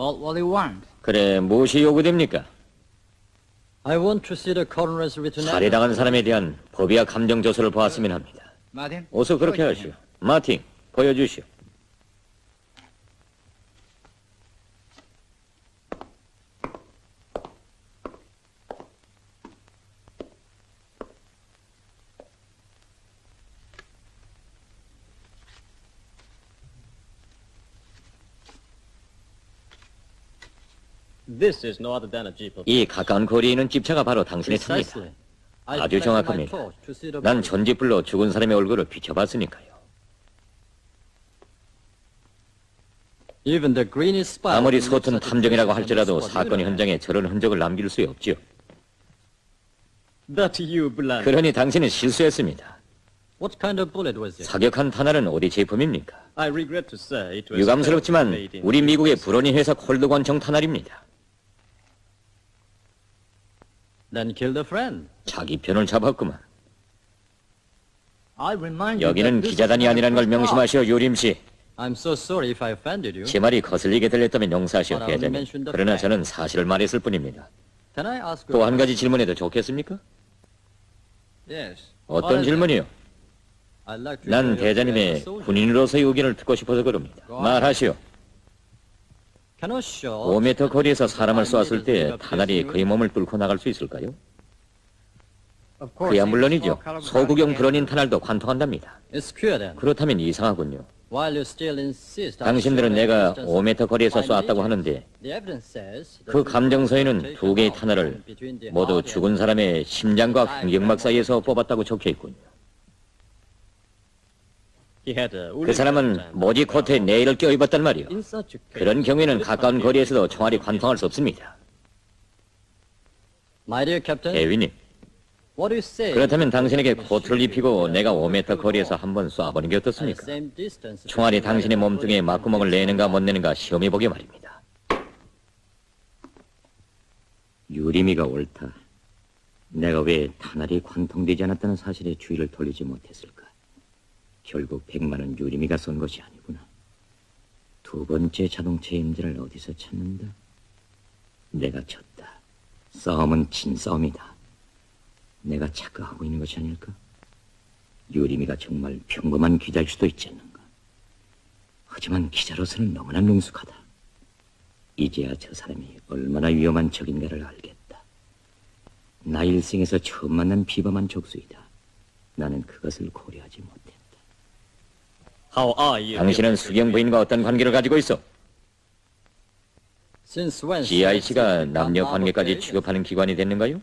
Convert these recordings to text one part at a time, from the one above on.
Well, what do you want? 그래, 무엇이 요구됩니까? I want to see the coroner's written 살해당한 사람에 대한 법의와 감정 조서를 보았으면 합니다. Martin? 어서 그렇게 하시오. 마틴, 보여주시오. This is no other than a jeep of... 이 가까운 거리에 있는 집차가 바로 당신의 차입니다. 아주 정확합니다. 난 전지불로 죽은 사람의 얼굴을 비춰봤으니까요. 아무리 서툰 탐정이라고 할지라도 사건의 현장에 저런 흔적을 남길 수 없지요. 그러니 당신은 실수했습니다. 사격한 탄알은 어디 제품입니까? 유감스럽지만 우리 미국의 불원인 회사 콜드관청 탄알입니다. 자기 편을 잡았구만. 여기는 기자단이 아니라는 걸 명심하시오, 유림 씨. 제 말이 거슬리게 들렸다면 용서하시오, 대장님. 그러나 저는 사실을 말했을 뿐입니다. 또 한 가지 질문해도 좋겠습니까? 어떤 질문이요? 난 대장님의 군인으로서의 의견을 듣고 싶어서 그럽니다. 말하시오. 5m 거리에서 사람을 쏘았을 때 탄알이 그의 몸을 뚫고 나갈 수 있을까요? 그야 물론이죠. 소구경 불원인 탄알도 관통한답니다. 그렇다면 이상하군요. 당신들은 내가 5m 거리에서 쏘았다고 하는데 그 감정서에는 두 개의 탄알을 모두 죽은 사람의 심장과 횡격막 사이에서 뽑았다고 적혀있군요. 그 사람은 모지 코트에 네일을 껴입었단 말이오. 그런 경우에는 가까운 거리에서도 총알이 관통할 수 없습니다. 에위님, 그렇다면 당신에게 코트를 입히고 내가 5m 거리에서 한번 쏴보는 게 어떻습니까? 총알이 당신의 몸뚱이에 막구멍을 내는가 못 내는가 시험해보게 말입니다. 유림이가 옳다. 내가 왜 탄알이 관통되지 않았다는 사실에 주의를 돌리지 못했을까? 결국 100만 원 유림이가 쏜 것이 아니구나. 두 번째 자동차의 임자를 어디서 찾는다? 내가 졌다. 싸움은 진싸움이다. 내가 착각하고 있는 것이 아닐까? 유림이가 정말 평범한 기자일 수도 있지 않는가? 하지만 기자로서는 너무나 능숙하다. 이제야 저 사람이 얼마나 위험한 적인가를 알겠다. 나 일생에서 처음 만난 비범한 족수이다. 나는 그것을 고려하지 못했다. 당신은 수경 부인과 어떤 관계를 가지고 있어? GIC가 남녀 관계까지 취급하는 기관이 됐는가요?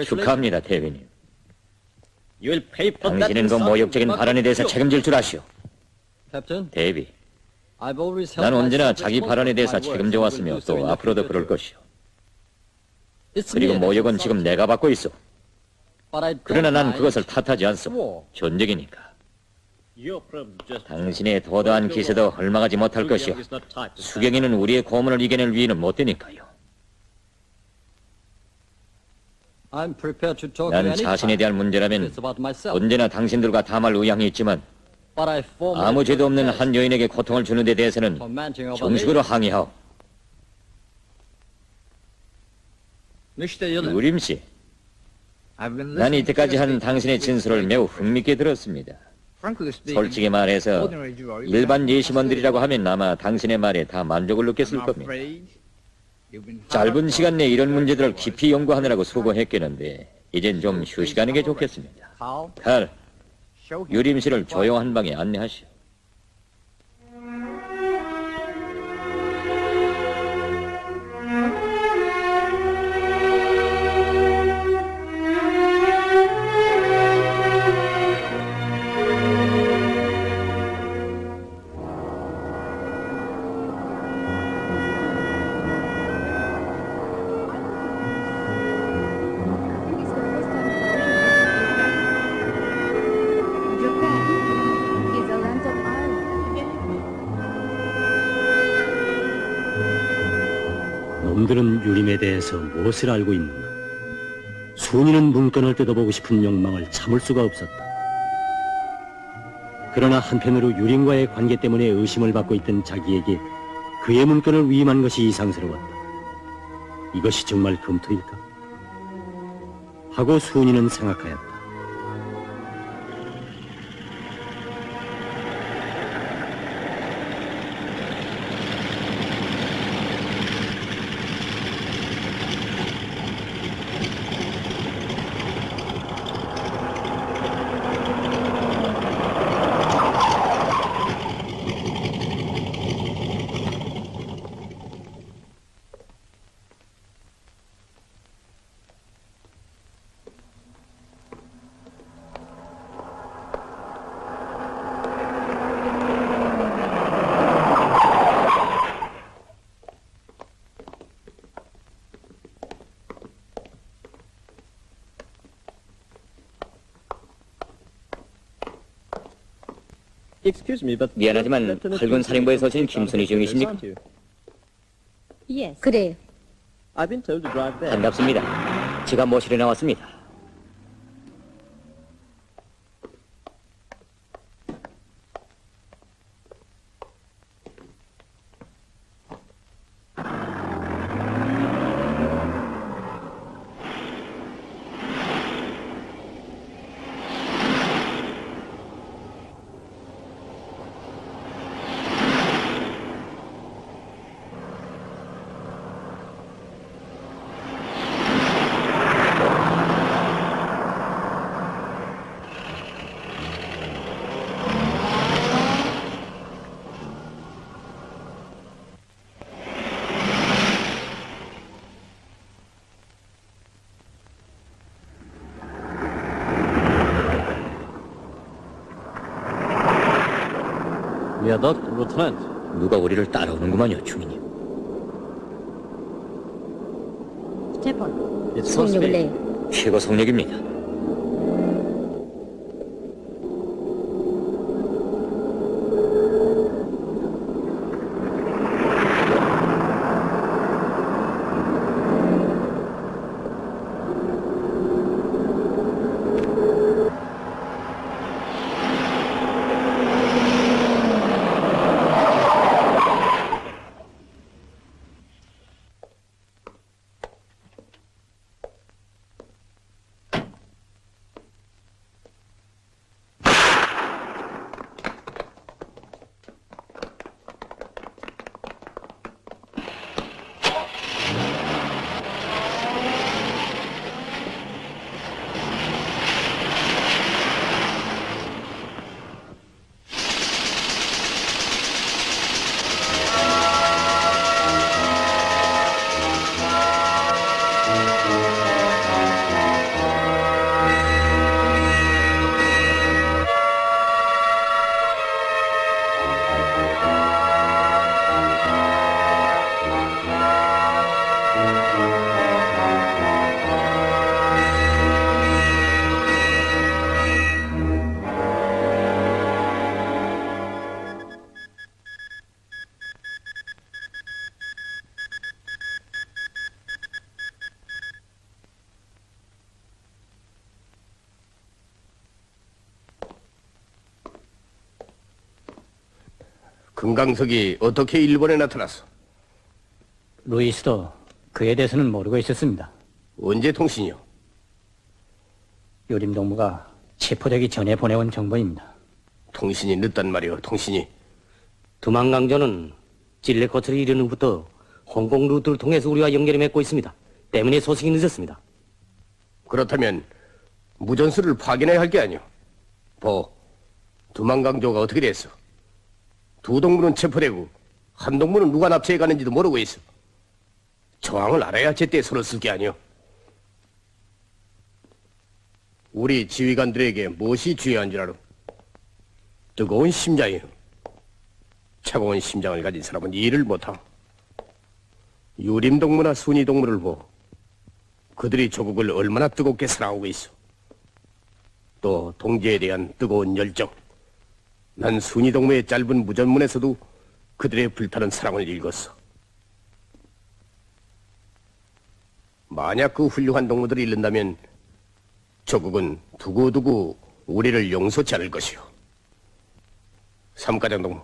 축하합니다, 대위님. 당신은 그 모욕적인 발언에 대해서 책임질 줄 아시오. 대위, 난 언제나 자기 발언에 대해서 책임져 왔으며 또 앞으로도 그럴 것이오. 그리고 모욕은 지금 내가 받고 있어. 그러나 난 그것을 탓하지 않소. 전적이니까. 당신의 도도한 기세도 헐망하지 못할 것이오. 수경이는 우리의 고문을 이겨낼 위인은 못 되니까요. 난 자신에 대한 문제라면 언제나 당신들과 담할 의향이 있지만 아무 죄도 없는 한 여인에게 고통을 주는 데 대해서는 정식으로 항의하오. 유림 씨, 난 이때까지 한 당신의 진술을 매우 흥미있게 들었습니다. 솔직히 말해서 일반 예심원들이라고 하면 아마 당신의 말에 다 만족을 느꼈을 겁니다. 짧은 시간 내에 이런 문제들을 깊이 연구하느라고 수고했겠는데 이젠 좀 휴식하는 게 좋겠습니다. 칼, 유림 씨를 조용한 방에 안내하시오. 놈들은 유림에 대해서 무엇을 알고 있는가? 순이는 문건을 뜯어보고 싶은 욕망을 참을 수가 없었다. 그러나 한편으로 유림과의 관계 때문에 의심을 받고 있던 자기에게 그의 문건을 위임한 것이 이상스러웠다. 이것이 정말 검토일까? 하고 순이는 생각하였다. 미안하지만 팔군 사령부에 서신 김순희 중이십니까? 그래요. 반갑습니다. 제가 모시러 나왔습니다. Viaduct, Lieutenant. 누가 우리를 따라오는구만요, 주인님. 스테판, It's 속력을 Hospi. 내요. 최고 속력입니다. 금강석이 어떻게 일본에 나타났어? 루이스도 그에 대해서는 모르고 있었습니다. 언제 통신이요? 요림동무가 체포되기 전에 보내온 정보입니다. 통신이 늦단 말이오, 통신이. 두만강전은 찔레코트를 이르는 후부터 홍콩 루트를 통해서 우리와 연결을 맺고 있습니다. 때문에 소식이 늦었습니다. 그렇다면 무전수를 확인해야 할 게 아니오. 두만강조가 어떻게 됐어? 두 동무는 체포되고 한 동무는 누가 납치해 가는지도 모르고 있어. 정황을 알아야 제때 손을 쓸 게 아니오. 우리 지휘관들에게 무엇이 중요한 줄 알아? 뜨거운 심장이요. 차가운 심장을 가진 사람은 일을 못하. 유림동무나 순이동무를 보고 그들이 조국을 얼마나 뜨겁게 사랑하고 있어. 또 동지에 대한 뜨거운 열정. 난 순이동무의 짧은 무전문에서도 그들의 불타는 사랑을 읽었어. 만약 그 훌륭한 동무들이 잃는다면 조국은 두고두고 우리를 용서치 않을 것이오. 삼가장 동무,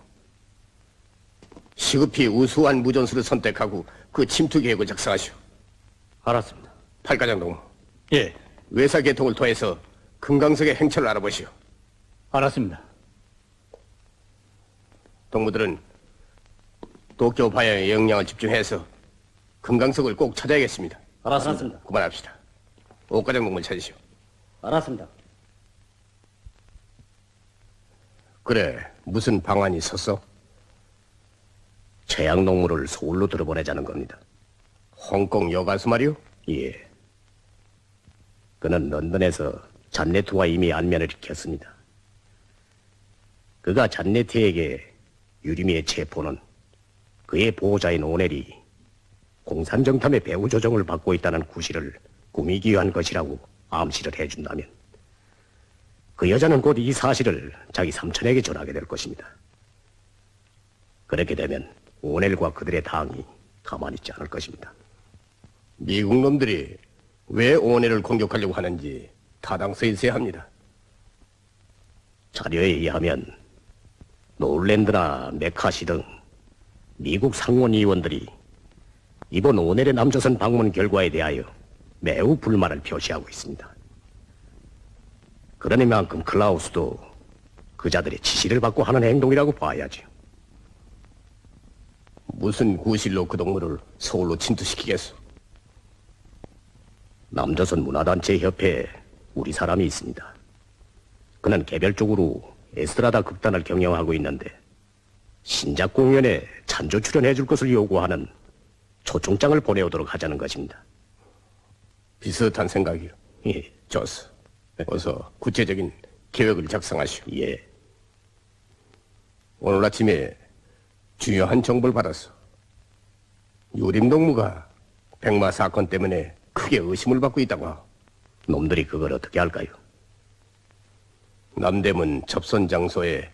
시급히 우수한 무전수를 선택하고 그 침투 계획을 작성하시오. 알았습니다. 팔과장 동무, 예, 외사 계통을 통해서 금강석의 행처를 알아보시오. 알았습니다. 동무들은 도쿄 방향에 역량을 집중해서 금강석을 꼭 찾아야겠습니다. 알았습니다. 그만합시다. 옥과장 동무를 찾으시오. 알았습니다. 그래, 무슨 방안이 섰어? 최양 동무를 서울로 들어보내자는 겁니다. 홍콩 여가수 말이오? 예. 그는 런던에서 잔네트와 이미 안면을 익혔습니다. 그가 잔네트에게 유리미의 체포는 그의 보호자인 오넬이 공산정탐의 배후 조정을 받고 있다는 구실을 꾸미기 위한 것이라고 암시를 해준다면 그 여자는 곧 이 사실을 자기 삼촌에게 전하게 될 것입니다. 그렇게 되면 오넬과 그들의 당이 가만히 있지 않을 것입니다. 미국 놈들이 왜 오넬을 공격하려고 하는지 타당성 있어야 합니다. 자료에 의하면 노울랜드나 메카시 등 미국 상원의원들이 이번 오넬의 남조선 방문 결과에 대하여 매우 불만을 표시하고 있습니다. 그러니만큼 클라우스도 그자들의 지시를 받고 하는 행동이라고 봐야죠. 무슨 구실로 그 동물을 서울로 침투시키겠소? 남조선 문화단체 협회에 우리 사람이 있습니다. 그는 개별적으로 에스트라다 극단을 경영하고 있는데 신작 공연에 찬조 출연해 줄 것을 요구하는 초청장을 보내오도록 하자는 것입니다. 비슷한 생각이요. 예, 좋소. 어서 구체적인 계획을 작성하시오. 예. 오늘 아침에 중요한 정보를 받았어. 유림동무가 백마 사건 때문에 크게 의심을 받고 있다고 하오. 놈들이 그걸 어떻게 할까요? 남대문 접선 장소에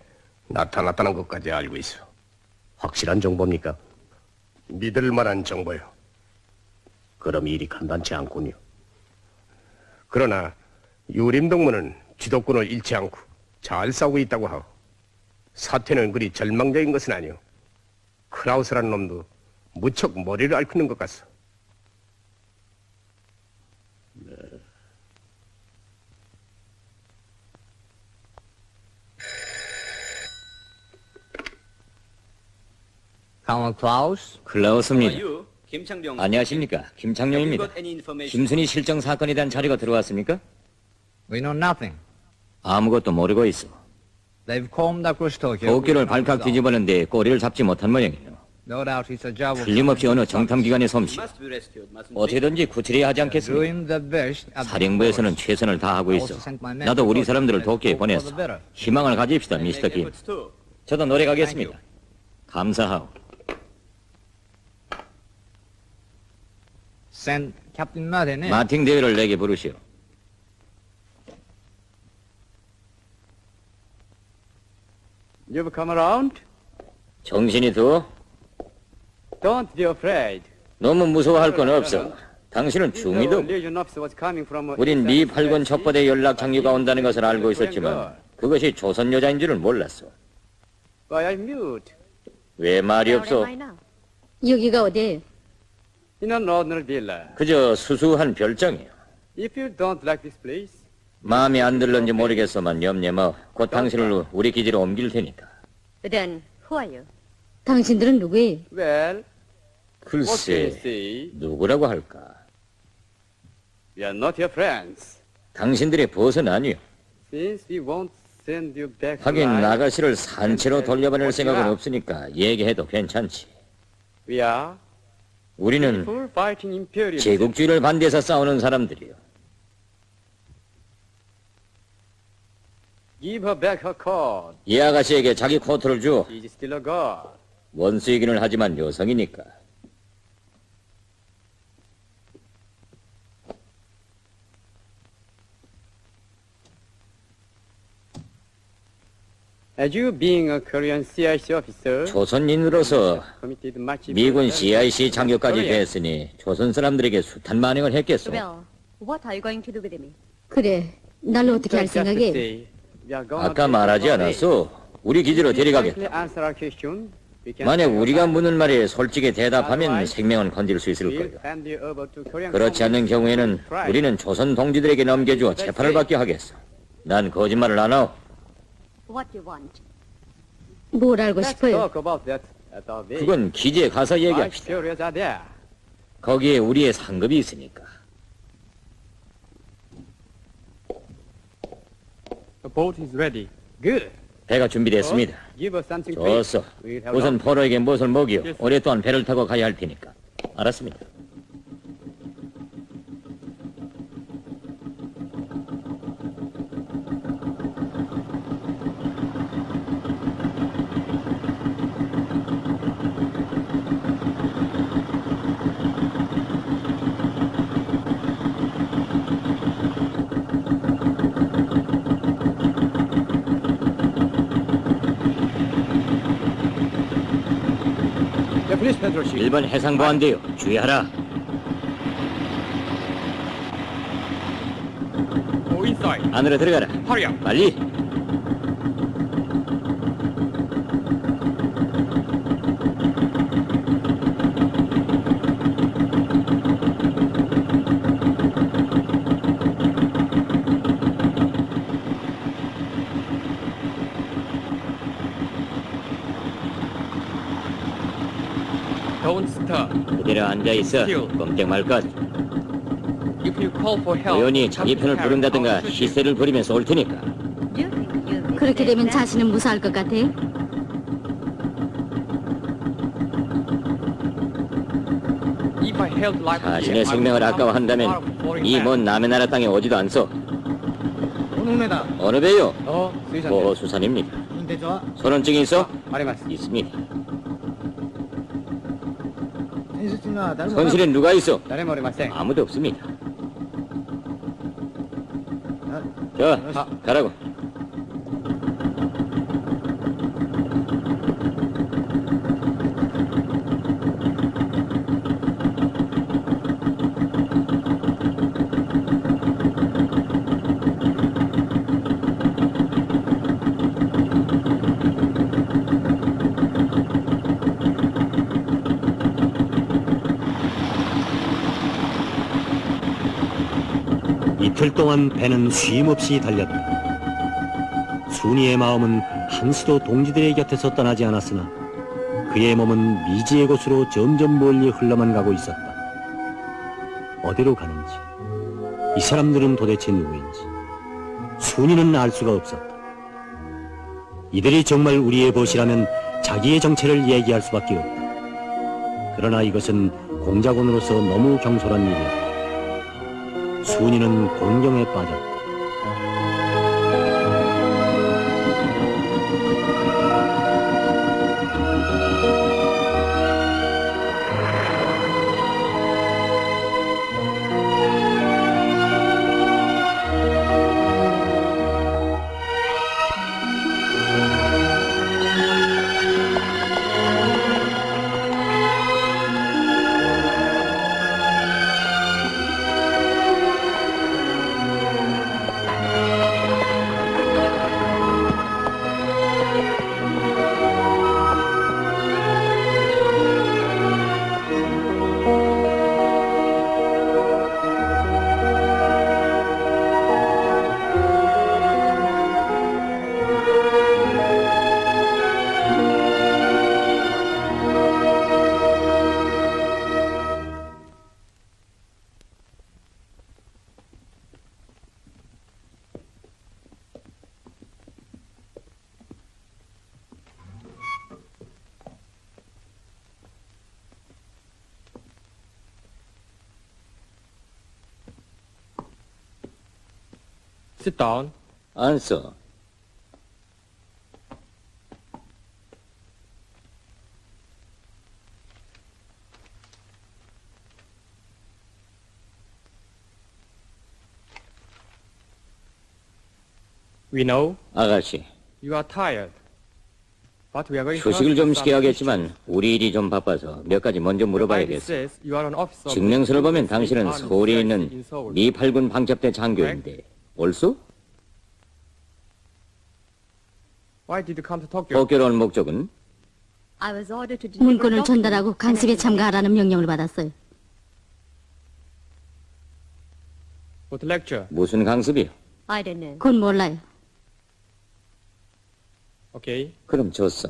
나타났다는 것까지 알고 있어. 확실한 정보입니까? 믿을 만한 정보요. 그럼 일이 간단치 않군요. 그러나 유림동무는 주도권을 잃지 않고 잘 싸우고 있다고 하오. 사태는 그리 절망적인 것은 아니오. 크라우스라는 놈도 무척 머리를 앓고 것 같소. 강원 클라우스? 클라우스입니다. 안녕하십니까. 김창룡입니다. 김순희 실종 사건에 대한 자료가 들어왔습니까? We know nothing. 아무것도 모르고 있어. They've combed across Tokyo. 도쿄를 발칵 뒤집었는데 꼬리를 잡지 못한 모양이에요. No doubt it's a job of 틀림없이 어느 정탐기관의 솜씨. 어떻게든지 구출해야 하지 않겠습니까? doing the best at the 사령부에서는 최선을 다하고 있어. 나도 우리 사람들을 도쿄에 보냈어. 희망을 가집시다, 미스터 김. 저도 노래 가겠습니다. 감사하오. Send Captain Martin in. 마팅 대회를 내게 부르시오. You've come around? 정신이 두? Don't be afraid. 너무 무서워할 건 없어. 당신은 중위도. Legion officer was coming from. 우린 미 8군 첩보대 연락 장류가 온다는 것을 알고 있었지만 그것이 조선 여자인 줄은 몰랐어. Why I'm mute? 왜 말이 없어? 여기가 어디예요? In an ordinary villa. 그저 수수한 별장이야. If you don't like this place, 마음에 안 들는지 모르겠어만 염려 마. 곧 당신을 우리 기지로 옮길 테니까. Then who are you? 당신들은 누구예요? well, what can you 글쎄, say? 누구라고 할까? We are not your friends. 당신들의 벗은 아니요. Since we won't send you back. 하긴 alive, 나가시를 산채로 돌려보낼 생각은 없으니까 얘기해도 괜찮지. We are 우리는 full fighting imperialism. 제국주의를 반대해서 싸우는 사람들이요. Give her back her cord. 이 아가씨에게 자기 코트를 줘. She is still a god. 원수이기는 하지만 여성이니까. As you being a Korean CIC officer, 조선인으로서 committed much 미군 violence CIC 장교까지 Korea. 됐으니 조선 사람들에게 숱한 만행을 했겠소. Well, what are you going to do with me? 그래, 날 어떻게 할 Just to 생각이에요? say, we are gonna 아까 take 말하지 our way. 않았소? 우리 기지로 If you 데려가겠다. frankly answer our question, 만약 우리가 묻는 말에 솔직히 대답하면 생명은 건질 수 있을 거요. 그렇지 않는 경우에는 우리는 조선 동지들에게 넘겨주어 재판을 받게 하겠어. 난 거짓말을 안 하오. What do you want? 뭘 알고 Let's 싶어요? talk about that at our base. 그건 기지에 가서 My 얘기합시다. superiors are there. 거기에 우리의 상급이 있으니까. The boat is ready. Good. 배가 준비됐습니다. Give us something to eat. 좋소. We'll have 우선 lunch. 포로에게 무엇을 먹이요. 오랫동안 배를 타고 가야 할 테니까. 알았습니다. Yeah, please, Pedro. 일본 해상보안대요. 주의하라. Go inside. 안으로 들어가라. Hurry up. 빨리. Don't stop. 그대로 앉아 있어. 꼼짝 말 것. If you call for help, 조연히 자기 편을 부른다든가 시세를 부리면서 올 테니까. 그렇게 되면 자신은 무사할 것 같아요? If I held life 자신의 생명을 아까워한다면 이 먼 남의 나라 땅에 오지도 않소. 어느 배요? 보호수산입니다. 선원증이 있어? 있습니다. 선실에 누가 있어? 誰もおりません。 아무도 없습니다. 자, 가라고. 이틀 동안 배는 쉼없이 달렸다. 순이의 마음은 한시도 동지들의 곁에서 떠나지 않았으나 그의 몸은 미지의 곳으로 점점 멀리 흘러만 가고 있었다. 어디로 가는지, 이 사람들은 도대체 누구인지 순이는 알 수가 없었다. 이들이 정말 우리의 벗이라면 자기의 정체를 얘기할 수밖에 없다. 그러나 이것은 공작원으로서 너무 경솔한 일이었다. 순이는 곤경에 빠졌다. Sit down. 안 써. We know 아가씨, you are tired, but we are going to 휴식을 좀 ask you some 시켜야겠지만 우리 일이 좀 바빠서 몇 가지 먼저 questions. 물어봐야겠어. Says you are an officer of 증명서를 보면 the 당신은 Army 서울에 Service 있는 in Seoul. 미8군 방첩대 장교인데 옳소? Why did you come to Tokyo? 도쿄로 온 목적은? I was ordered to deliver 문건을 documents 전달하고 and 강습에 everything. 참가하라는 명령을 받았어요. What lecture? 무슨 강습이요? I don't know. 그건 몰라요. Okay. 그럼 좋소.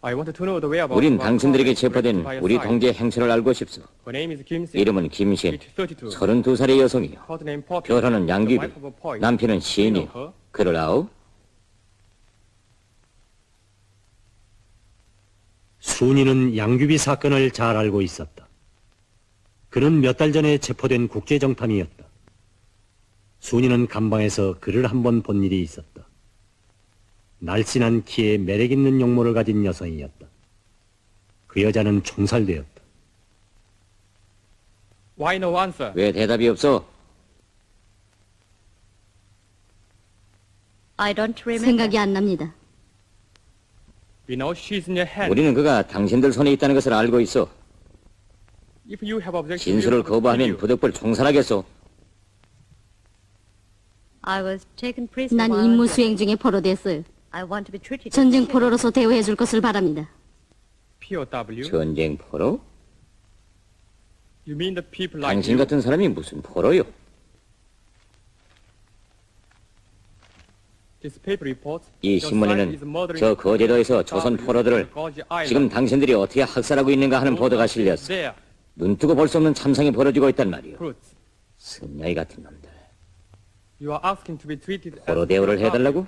I want to know the whereabouts 우린 of our 당신들에게 colleague 체포된 by your 우리 side. 동지의 행세를 알고 싶소. Her name is Kim Sin. 이름은 김신, Age 32. 32살의 여성이요. Court name Poppy. 결혼은 The 양귀비, wife of a poet. 남편은 You 시인이요. know her? 그를 아오? 순이는 양귀비 사건을 잘 알고 있었다. 그는 몇 달 전에 체포된 국제정탐이었다. 순이는 감방에서 그를 한 번 본 일이 있었다. 날씬한 키에 매력있는 용모를 가진 여성이었다. 그 여자는 총살되었다. Why no answer? 왜 대답이 없어? I don't remember. 생각이 안 납니다. We know she's in your hand. 우리는 그가 당신들 손에 있다는 것을 알고 있어. If you have objection, 진술을 거부하면 부득불 총살하겠소. I was taken prisoner. 난 while 임무 I was 수행 중에 포로됐어요. I want to be treated as 전쟁 a 포로로서 대우해 줄 것을 바랍니다. POW? 전쟁 포로? You mean the people like 당신 you? 같은 사람이 무슨 포로요? This paper reports 이 your side is 신문에는 murdering 저 거제도에서 POW 조선 포로들을 on Goji Island. 지금 당신들이 어떻게 학살하고 있는가 하는 보도가 실렸어. There. 눈뜨고 볼 수 없는 참상이 벌어지고 있단 말이오. Fruits. 승려이 같은 놈들. You are asking to be treated as 포로 대우를 해달라고?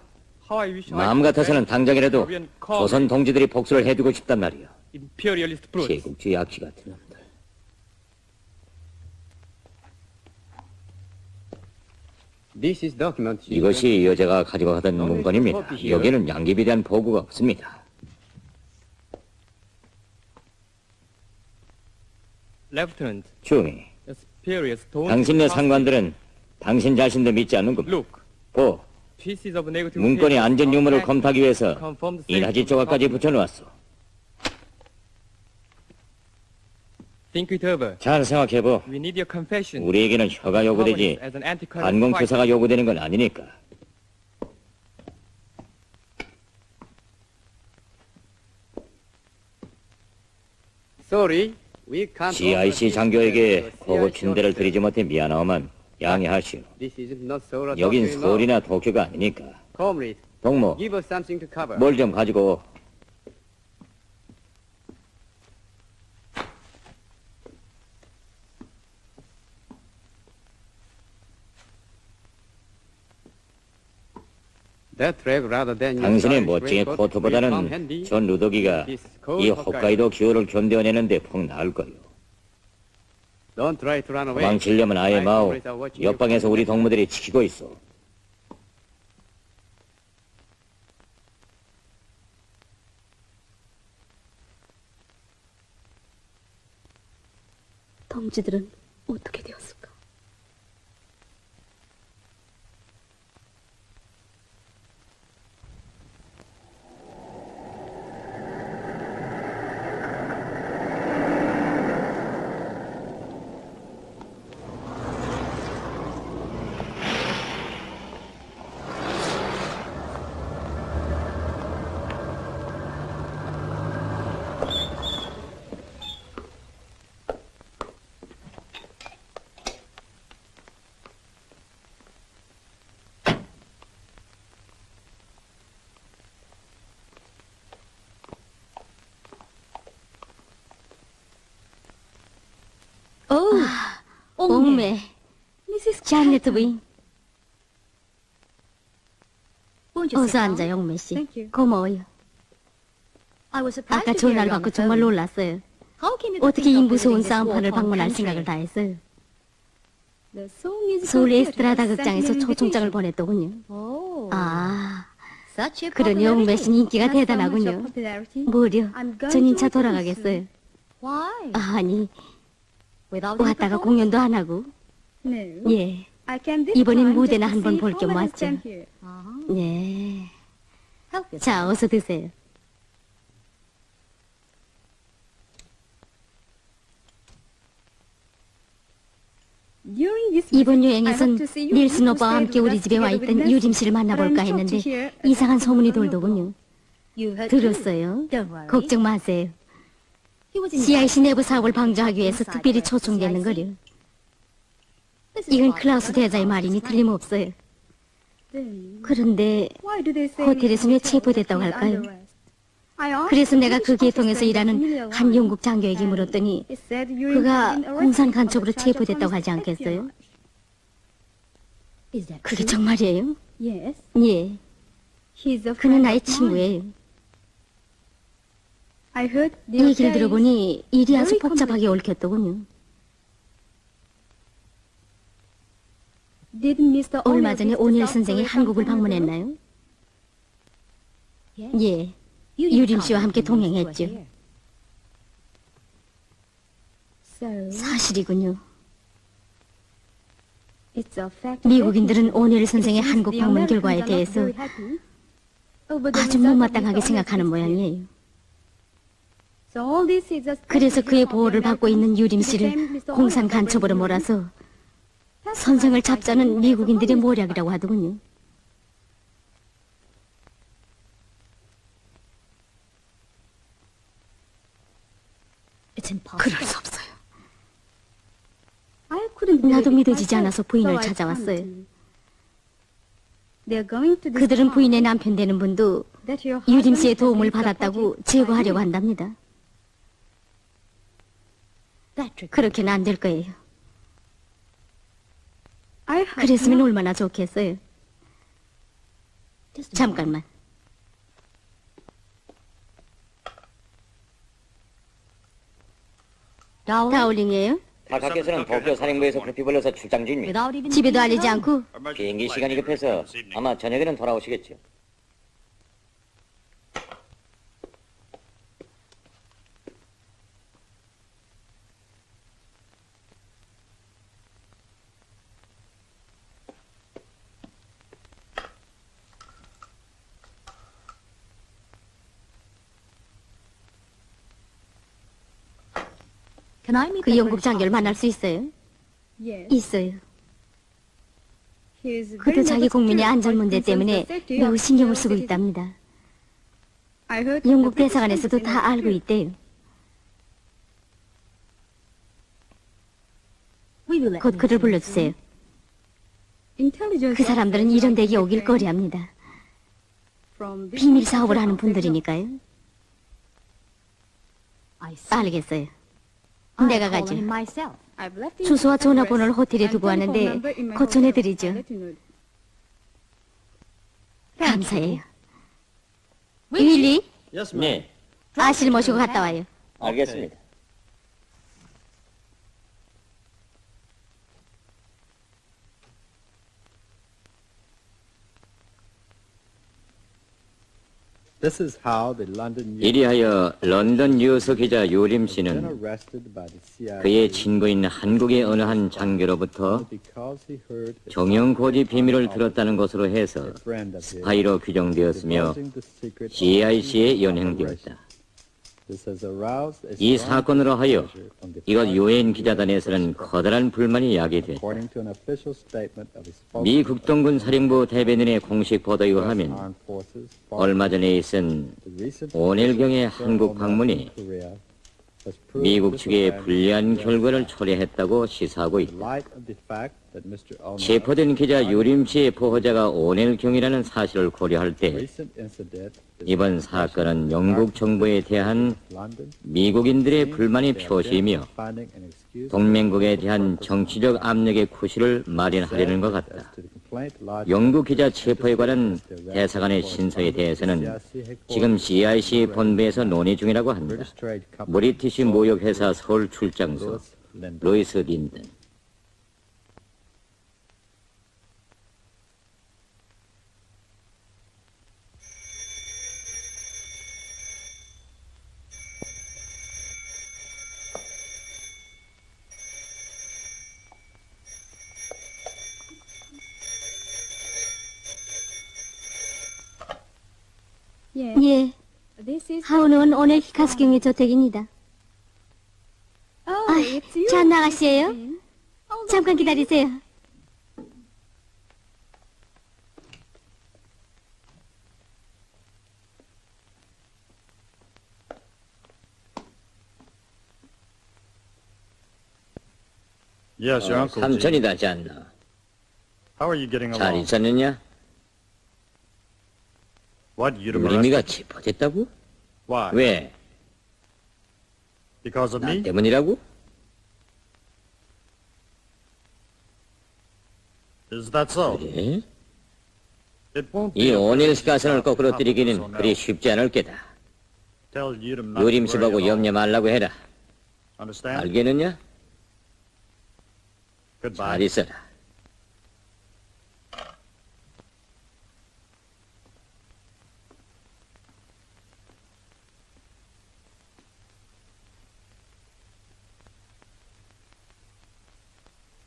How I wish I 마음 could 같아서는 prevent 당장이라도 Korean colonies, 조선 동지들이 복수를 해주고 싶단 말이오. imperialist brutes. 제국주의 악취 같은 놈들. This is document. 이것이 여자가 가지고 가던 문건입니다. 여기에는 양귀비에 대한 보고가 없습니다. Lieutenant, 중이, experience don't 당신네 trust 상관들은 당신 자신도 믿지 않는군. Look, 보, pieces of negative 문건의 paper 안전 are 유무를 packed 검토하기 위해서 to confirm the 이나지 safety of the 조각까지 document. 붙여놓았어. Think it over. 잘 생각해보. We need your confession. 우리에게는 혀가 요구되지 As an anti-corruption 반공 fighter. 교사가 요구되는 건 아니니까. Sorry, we can't. GIC 장교에게 고급 침대를 드리지 못해 미안하오만 양해하시오. This is not Seoul or 여긴 Tokyo, no. 서울이나 도쿄가 아니니까. Comrade, 동무, give us something to cover. 뭘 좀 가지고 오. That rag rather than your 당신의 stylish 멋쟁이 raincoat will come 코트보다는 handy. 저 누더기가 이 홋카이도 기후를 견뎌내는데 푹 나을 거요. Don't try to run away. 도망치려면 아예 My 마오. comrades are watching you 옆방에서 from 우리 the 동무들이 지키고 있어. 동지들은 어떻게 되었을까? 옥매, 자네트 부인. 어서 앉아, 영매 씨. Thank you. 고마워요. I was surprised 아까 to hear 전화를 you on 받고 the 정말 phone. 놀랐어요. How came you to 어떻게 think of 인부소원 visiting this 싸움판을 war-torn 방문할 country? 생각을 다 했어요. The Seoul Musical 서울 Theatre 에스트라다 has sent 극장에서 me an 초청장을 invitation. 보냈더군요. Oh, 아, such a 그러니 popularity. 영매 씨는 인기가 Not so much 대단하고요. of popularity. 뭐려, I'm going 전 to 2차 return 돌아가겠어요. soon. Why? 아니, Without any 왔다가 performance? 공연도 안 하고. No. 예, I came this 이번엔 time 무대나 just to 한번 see 볼 how 겸 I 왔죠. stand here. 예. Help yourself. 자, 어서 드세요. During this 이번 visit, I 여행에선 hope to see you 닐슨 who 오빠와 stayed 함께 with 우리 us 집에 와 together with 있던 Nelson. 유림 씨를 But 만나볼까 I'm shocked to 했는데 hear 이상한 about 소문이 the 돌더군요. 들었어요. 걱정 마세요. CIC 내부 사업을 방조하기 위해서 특별히 초청되는 거려. 이건 클라우스 대자의 말이니 틀림없어요. 그런데 호텔에서 왜 체포됐다고 할까요? 그래서 내가 그 계통에서 일하는 한 영국 장교에게 물었더니 그가 공산 간첩으로 체포됐다고 하지 않겠어요? 그게 정말이에요? 예. 그는 나의 친구예요. 얘기를 들어보니 일이 아주 복잡하게 얽혔더군요. 얼마 전에 오닐 선생이 한국을 방문했나요? 예. 유림 씨와 함께 동행했죠. 사실이군요. 미국인들은 오닐 선생의 한국 방문 결과에 대해서 아주 못마땅하게 생각하는 모양이에요. 그래서 그의 보호를 받고 있는 유림 씨를 공산 간첩으로 몰아서 선생을 잡자는 미국인들의 모략이라고 하더군요. 그럴 수 없어요. 나도 믿어지지 않아서 부인을 찾아왔어요. 그들은 부인의 남편 되는 분도 유림 씨의 도움을 받았다고 제거하려고 한답니다. 그렇게는 안 될 거예요. 그랬으면 얼마나 좋겠어요. 잠깐만. 다울링이에요? 타카께서는 도쿄 사령부에서 급히 불러서 출장 중입니다. 집에도 알리지 않고? 비행기 시간이 급해서 아마 저녁에는 돌아오시겠죠. 그 영국 장교를 만날 수 있어요? 있어요. 그도 자기 국민의 안전 문제 때문에 매우 신경을 쓰고 있답니다. 영국 대사관에서도 다 알고 있대요. 곧 그를 불러주세요. 그 사람들은 이런 댁에 오길 꺼려합니다. 비밀 사업을 하는 분들이니까요. 알겠어요. 내가 가죠. 주소와 전화번호를 호텔에 두고 왔는데 곧 전해드리죠. 감사해요. 윌리? 네, 아씨를 모시고 갔다 와요. 알겠습니다. This is how the London 이리하여 런던 뉴스 기자 유림 씨는 arrested by the CIA 그의 친구인 한국의 어느 한 장교로부터 because he heard a 정형 고지 비밀을 들었다는 것으로 해서 friend of his 스파이로 규정되었으며 divulging the secret of CIC에 연행되었다. This has aroused a 이 strong 사건으로 하여 displeasure on the 이것 part 유엔 of 기자단에서는 커다란 불만이 야기됐다. according to an official statement of his 미 국동군 사령부 대변인의 공식 보도에 의하면 armed forces 얼마 전에 있은 the recent 오넬경의 official 한국 방문이 Korea has proved 미국 측의 disobeying 불리한 the 결과를 초래했다고 시사하고 in 있다. light of the fact that Mr. Ulmer 체포된 기자 유림 씨의 보호자가 오넬경이라는 사실을 고려할 때 recent incident is 이번 사건은 영국 정부에 대한 London 미국인들의 불만의 표시이며 finding an excuse 동맹국에 대한 정치적 압력의 쿠시를 마련하려는 것 같다. to the complaint lodged 영국 기자 체포에 관한 대사관의 신서에 대해서는 지금 CIC 본부에서 논의 중이라고 한다. British Trade Company 브리티시 무역회사 서울 출장소 Louis Linden. 루이스 린든. 예. 하우는 오늘 히카스경의 저택입니다. 잔 아가씨예요? 잠깐 기다리세요. Yes, your uncle. G. 삼촌이다, 잔나. How are you getting 잘 along? 있었느냐? What, you'd have 유림이가 arrested? 체포됐다고? Why? 왜? Because of 나 me? 때문이라고? Is that so? 그래? It won't 이 be a 오닐 privilege to 시가선을 stop 거꾸로 the 들이기는 so 그리 now. 쉽지 않을 게다. Tell Udom not to 유림 worry 씨하고 at all. 염려 말라고 해라. Understand? 알겠느냐? Goodbye. 잘 있어라.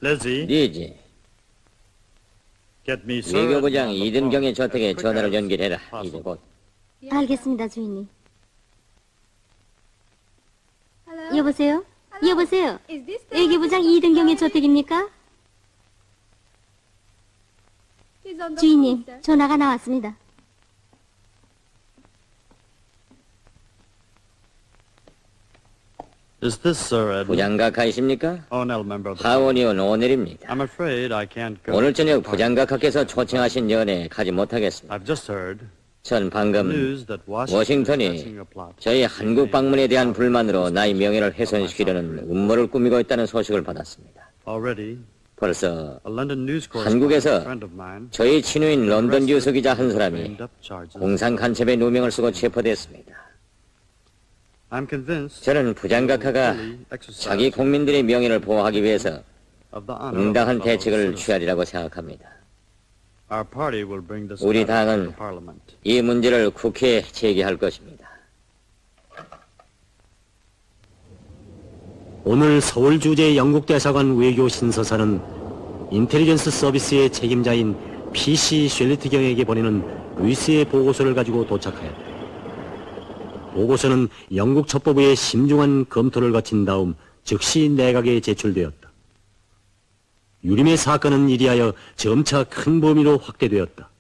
Lizzie, 리지, get me Sir 외교부장 Edmond on the 이든경의 phone 저택에 as quick 전화를 as 연결해라. possible. 이제 곧. 알겠습니다, 주인님. 여보세요? 여보세요? 외교부장 이등경의 저택입니까? 주인님, 전화가 나왔습니다. Is this Sir Edmund? 부장각하이십니까? Onel member of the 하원의원 오늘입니다. I'm afraid I can't go. 오늘 저녁 부장각하께서 초청하신 연회에 가지 못하겠습니다. I've just heard 전 방금 news that Washington is 워싱턴이 hatching a plot. 저희 한국 방문에 대한 불만으로 나의 명예를 훼손시키려는 음모를 꾸미고 있다는 소식을 받았습니다. Already, 벌써 a London news 한국에서 correspondent friend of mine 저희 친구인 런던 뉴스 기자 한 사람이 framed up charges. 공산 간첩의 누명을 쓰고 체포됐습니다. I'm convinced 저는 부장각하가 fully exercise 자기 국민들의 명예를 보호하기 위해서 of the honor of 응당한 my fellow 대책을 citizens. 취하리라고 생각합니다. Our party will bring this 우리 matter 당은 to Parliament. 이 문제를 국회에 제기할 것입니다. 오늘 서울 주재 영국 대사관 외교 신서사는 인텔리전스 서비스의 책임자인 PC 쉘리트경에게 보내는 루이스의 보고서를 가지고 도착하였다. 보고서는 영국 첩보부의 심중한 검토를 거친 다음 즉시 내각에 제출되었다. 유림의 사건은 이리하여 점차 큰 범위로 확대되었다.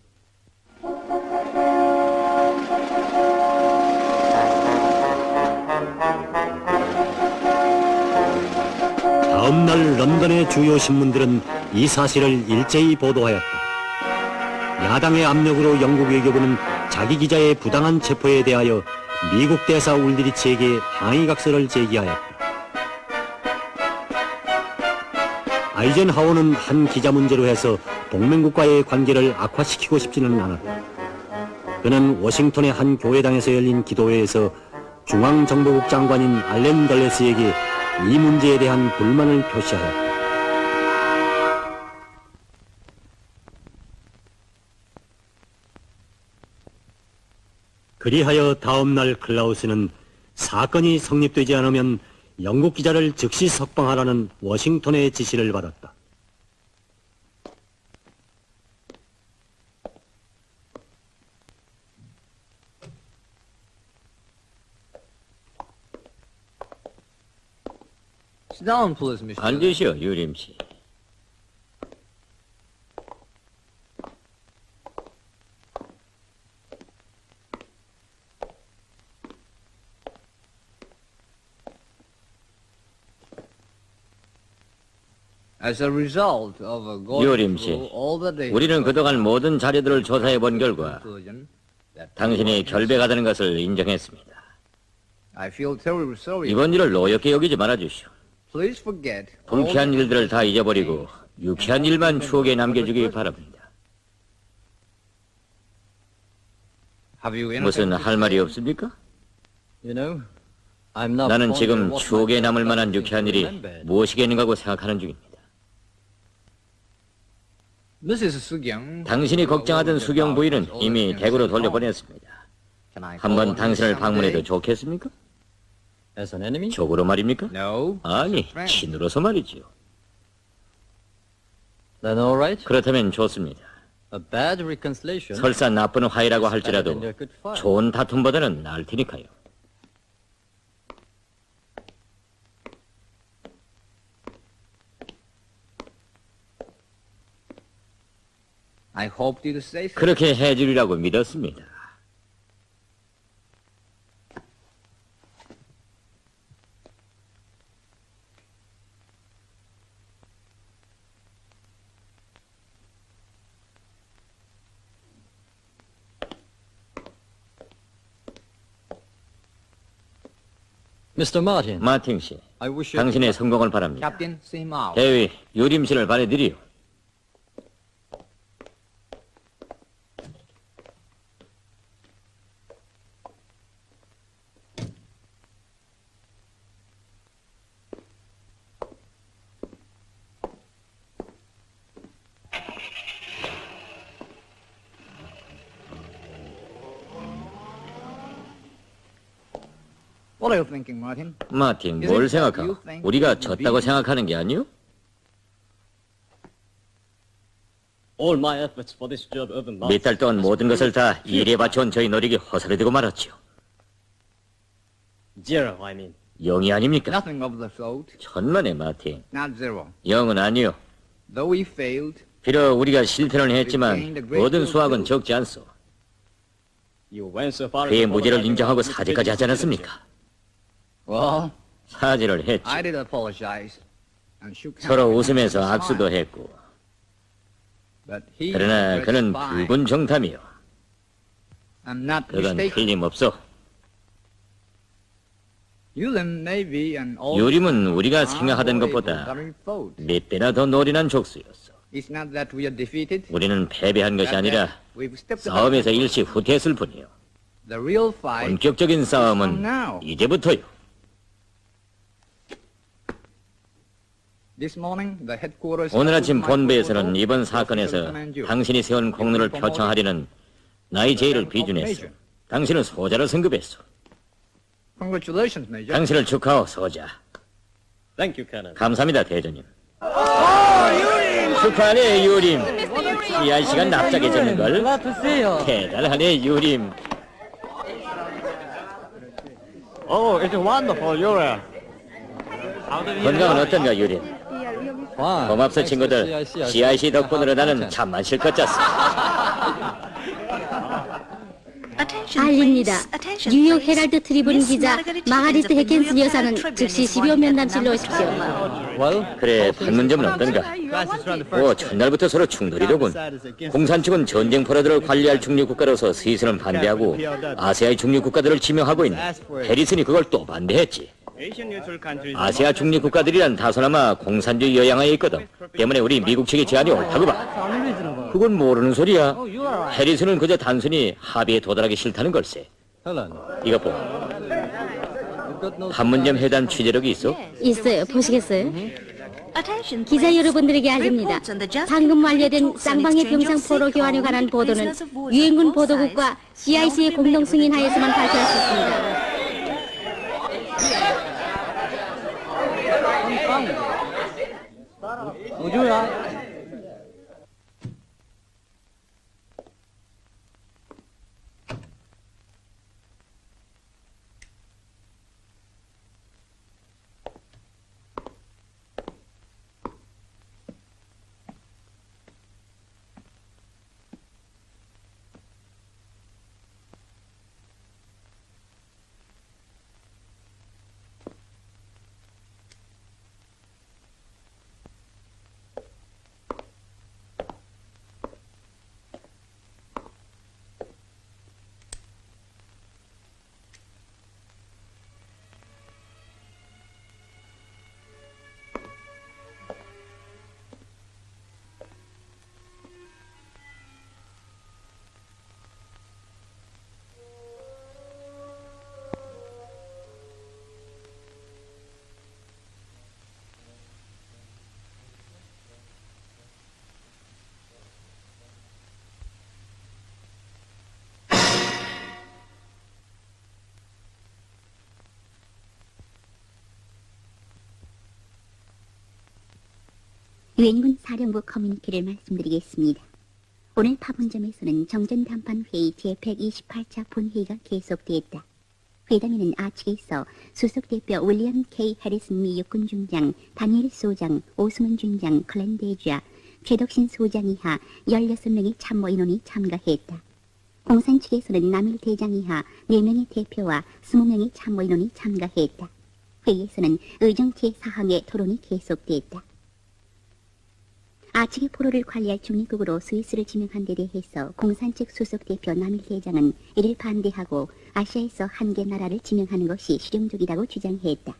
다음 날 런던의 주요 신문들은 이 사실을 일제히 보도하였다. 야당의 압력으로 영국 외교부는 자기 기자의 부당한 체포에 대하여 미국 대사 울드리치에게 항의각서를 제기하였다. 아이젠하워는 한 기자 문제로 해서 동맹국과의 관계를 악화시키고 싶지는 않았다. 그는 워싱턴의 한 교회당에서 열린 기도회에서 중앙정보국 장관인 알렌 덜레스에게 이 문제에 대한 불만을 표시하였다. 그리하여 다음 날 클라우스는 사건이 성립되지 않으면 영국 기자를 즉시 석방하라는 워싱턴의 지시를 받았다. Sit down, please, Mr. 앉으시오, 유림 씨. As a result of going 유림 씨, through all the data, 우리는 그동안 모든 자료들을 조사해 본 결과 conclusion that 당신이 결백하다는 것을 인정했습니다. I feel terribly sorry. 이번 일을 노엽게 여기지 말아주시오. Please forget all 불쾌한 the 일들을 다 잊어버리고 유쾌한 일만 추억에 남겨주기 바랍니다. Have you 무슨 anything 할 말이 없습니까? You know, I'm not 나는 fond 지금 of what 추억에 my 남을 만한 things 유쾌한 to 일이 remember. 무엇이겠는가고 생각하는 중입니다. Mrs. 수경, 당신이 걱정하던 수경 부인은 이미 대구로 돌려보냈습니다. 한번 당신을 방문해도 좋겠습니까? As an enemy? 적으로 말입니까? No. 아니, 친으로서 말이지요. Then all right. 그렇다면 좋습니다. A bad reconciliation. 설사 나쁜 화해라고 is better 할지라도 than a good fight. 좋은 다툼보다는 나을 테니까요. I hoped you'd say so. 그렇게 해주리라고 믿었습니다. Mr. Martin, 마틴 씨, I wish you 당신의 성공을 바랍니다. Captain, see him out. 대위 유림씨를 바래드리오. What are you thinking, Martin? 마틴, 뭘 생각하오? 우리가 졌다고 생각하는 게 아니오? All my efforts for this job have been lost. 몇 달 동안 모든 것을 다 일에 바쳐온 저희 노력이 헛살이 되고 말았지요. Zero, I mean. 0이 아닙니까? Nothing of the sort. 천만에 마틴. Not zero. 0은 아니요. Though we failed, 비록 우리가 실패는 했지만 모든 수확은 적지 않소. You went so far. 그의 무죄를 인정하고 사죄까지 하지 않았습니까? well, 사죄를 했지. I did apologize and shook hands. 서로 웃으면서 악수도 했고. But he 그러나 was 그는 fine. 불분정탐이요. I'm not 그건 mistaken. 틀림없어. Urim may be an old 유림은 우리가 far 생각하던 more 것보다 able foe. 몇 배나 더 노련한 족수였어. It's not that we are defeated. 우리는 패배한 것이 아니라 We've stepped up. 싸움에서 일시 후퇴했을 뿐이요. The real fight. 본격적인 싸움은 now. 이제부터요. This morning, the headquarters 오늘 아침 approved my 본부에서는 proposal 이번 to 사건에서 command you. 당신이 세운 공로를 표창하려는 나의 제의를 비준했어. 당신은 소자로 승급했어. Congratulations, Major. 당신을 축하하오, 소자. Thank you, Colonel. 감사합니다, 대전님. 축하하네, 유림. 이 아저씨가 납작해 졌는걸. Glad to see you. 대단하네, 유림. Oh, it's wonderful, Uriah. 건강은 어떤가, 유림? Fine. 고맙소, 친구들. Thanks to CIC 덕분으로 나는 잠만 실컷 잤어. 알립니다. 뉴욕 헤럴드 트리뷴 기자 마가리트 해켄스 여사는 즉시 12호 면담실로 오십시오. Well, 그래, 판문점은 어떤가? 첫날부터 서로 충돌이로군. 공산 측은 전쟁 포로들을 관리할 중립국가로서 스위스는 반대하고 아시아의 중립국가들을 지명하고 있네. 해리슨이 그걸 또 반대했지. 아시아 중립국가들이란 다소나마 공산주의 여양하에 있거든. 때문에 우리 미국 측의 제안이 옳다고 봐. 그건 모르는 소리야. 해리슨은 그저 단순히 합의에 도달하기 싫다는 걸세. Helen, 이것 보. 판문점 회담 취재록이 있어? 있어요. 보시겠어요? 기자 여러분들에게 알립니다. 방금 완료된 쌍방의 병상 포로 교환에 관한 보도는 유엔군 보도국과 CIC의 공동 승인하에서만 발표할 수 있습니다. 우주야. 유엔군 사령부 커뮤니케를 말씀드리겠습니다. 오늘 판문점에서는 정전담판회의 제128차 본회의가 계속되었다. 회담에는 아측에서 수석대표 윌리엄 K. 해리슨 미 육군 중장, 다니엘 소장, 오스문 중장, 클랜 데주아, 최덕신 소장 이하 16명의 참모 인원이 참가했다. 공산 측에서는 남일 대장 이하 4명의 대표와 20명의 참모 인원이 참가했다. 회의에서는 의정 제4항의 토론이 계속됐다. 아치의 포로를 관리할 중립국으로 스위스를 지명한 데 대해서 공산 측 수석 대표 남일 대장은 이를 반대하고 아시아에서 한 개 나라를 지명하는 것이 실용적이라고 주장했다.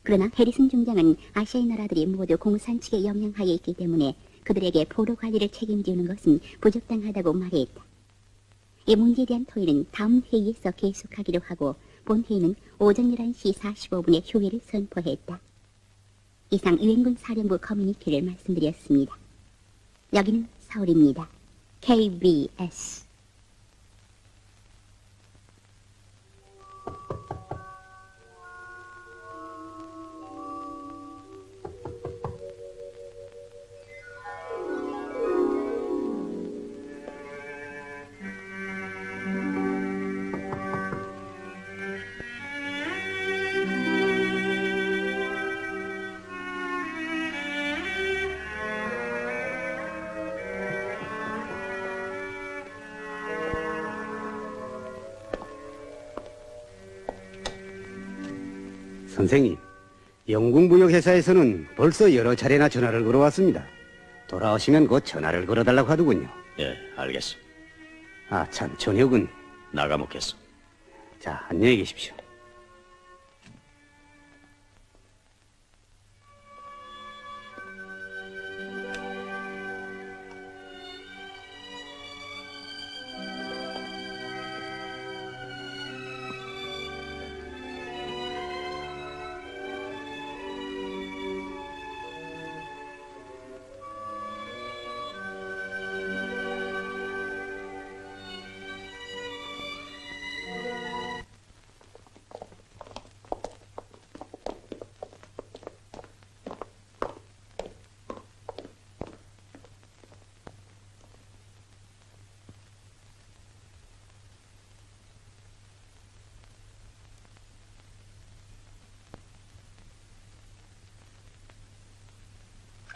그러나 해리슨 중장은 아시아의 나라들이 모두 공산 측의 영향하에 있기 때문에 그들에게 포로 관리를 책임지는 것은 부적당하다고 말했다. 이 문제에 대한 토의는 다음 회의에서 계속하기로 하고 본회의는 오전 11시 45분에 휴회를 선포했다. 이상 유엔군 사령부 커뮤니티를 말씀드렸습니다. 여기는 서울입니다. KBS. 선생님, 영국무역회사에서는 벌써 여러 차례나 전화를 걸어왔습니다. 돌아오시면 곧 전화를 걸어달라고 하더군요. 예, 알겠어. 아, 참, 저녁은? 나가 먹겠어. 자, 안녕히 계십시오.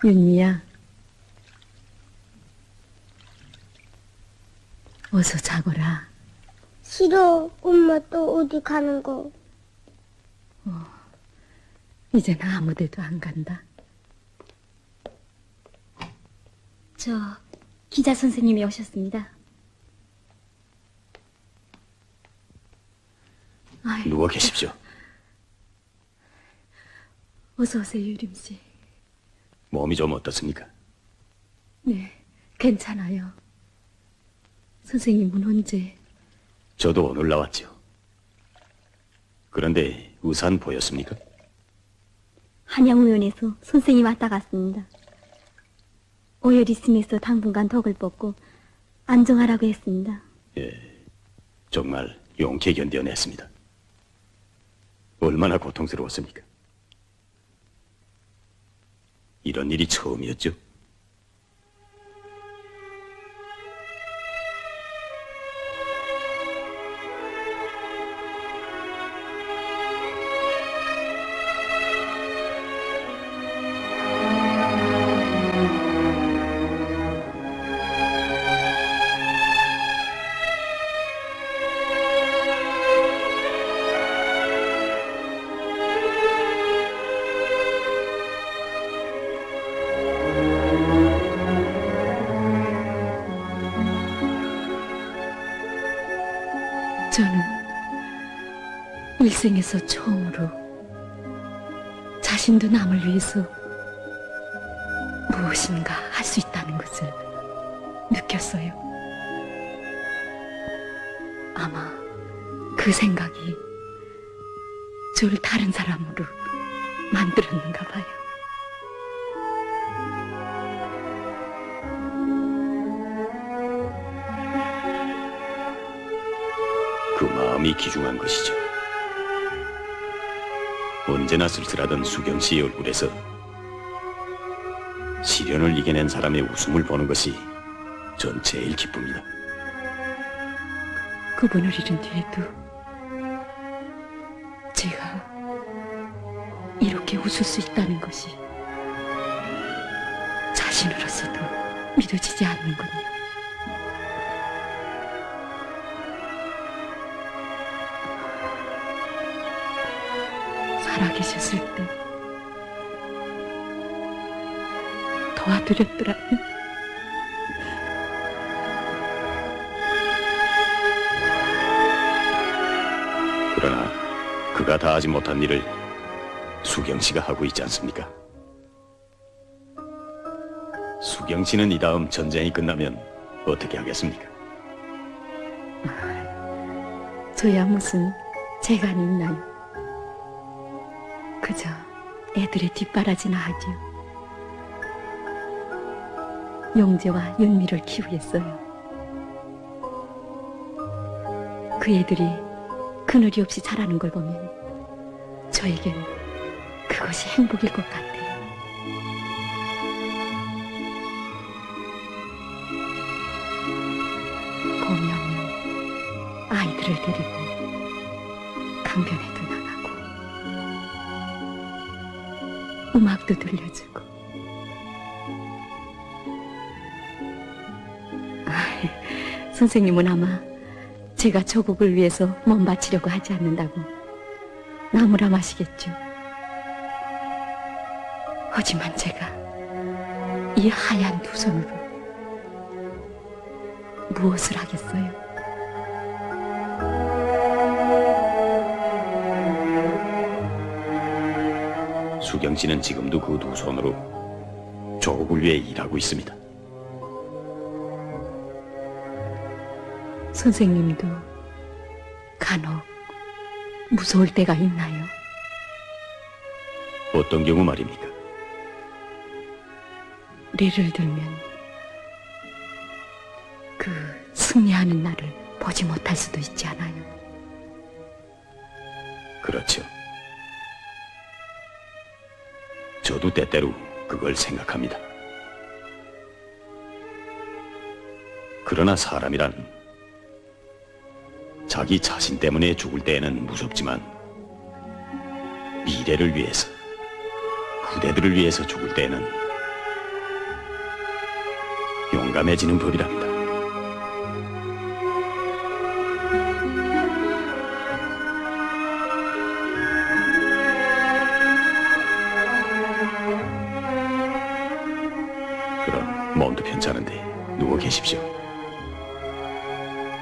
윤미야, 어서 자거라. 싫어. 엄마 또 어디 가는 거? 이제는 아무 데도 안 간다. 저 기자 선생님이 오셨습니다. 누워 계십시오. 어서 오세요, 유림씨. 몸이 좀 어떻습니까? 네, 괜찮아요. 선생님은 언제? 저도 오늘 나왔죠. 그런데 우산 보였습니까? 한양우연에서 선생님 왔다 갔습니다. 오열 있음에서 당분간 덕을 뽑고 안정하라고 했습니다. 예, 정말 용케 견뎌냈습니다. 얼마나 고통스러웠습니까? 이런 일이 처음이었죠. 저는 일생에서 처음으로 자신도 남을 위해서 무엇인가 할 수 있다는 것을 느꼈어요. 아마 그 생각이 저를 다른 사람으로 만들었는가 봐요. 그 마음이 귀중한 것이죠. 언제나 쓸쓸하던 수경 씨의 얼굴에서 시련을 이겨낸 사람의 웃음을 보는 것이 전 제일 기쁩니다. 그분을 잃은 뒤에도 제가 이렇게 웃을 수 있다는 것이 자신으로서도 믿어지지 않는군요. 살아계셨을 때 도와드렸더라니. 그러나 그가 다 하지 못한 일을 수경 씨가 하고 있지 않습니까? 수경 씨는 이 다음 전쟁이 끝나면 어떻게 하겠습니까? 저야 무슨 재간이 있나요? 그저 애들의 뒷바라지나 하죠. 용재와 윤미를 키우겠어요. 그 애들이 그늘이 없이 자라는 걸 보면 저에겐 그것이 행복일 것 같아요. 봄이 오면 아이들을 데리고 강변에도 나가고 음악도 들려주고 선생님은 아마 제가 조국을 위해서 몸 바치려고 하지 않는다고 나무라마시겠죠. 하지만 제가 이 하얀 두 손으로 무엇을 하겠어요? 수경 씨는 지금도 그 두 손으로 조국을 위해 일하고 있습니다. 선생님도 간혹 무서울 때가 있나요? 어떤 경우 말입니까? 예를 들면 그 승리하는 날을 보지 못할 수도 있지 않아요? 그렇죠. 저도 때때로 그걸 생각합니다. 그러나 사람이란 자기 자신 때문에 죽을 때에는 무섭지만 미래를 위해서, 후대들을 위해서 죽을 때에는 용감해지는 법이랍니다. 그럼 몸도 편찮은데 누워 계십시오.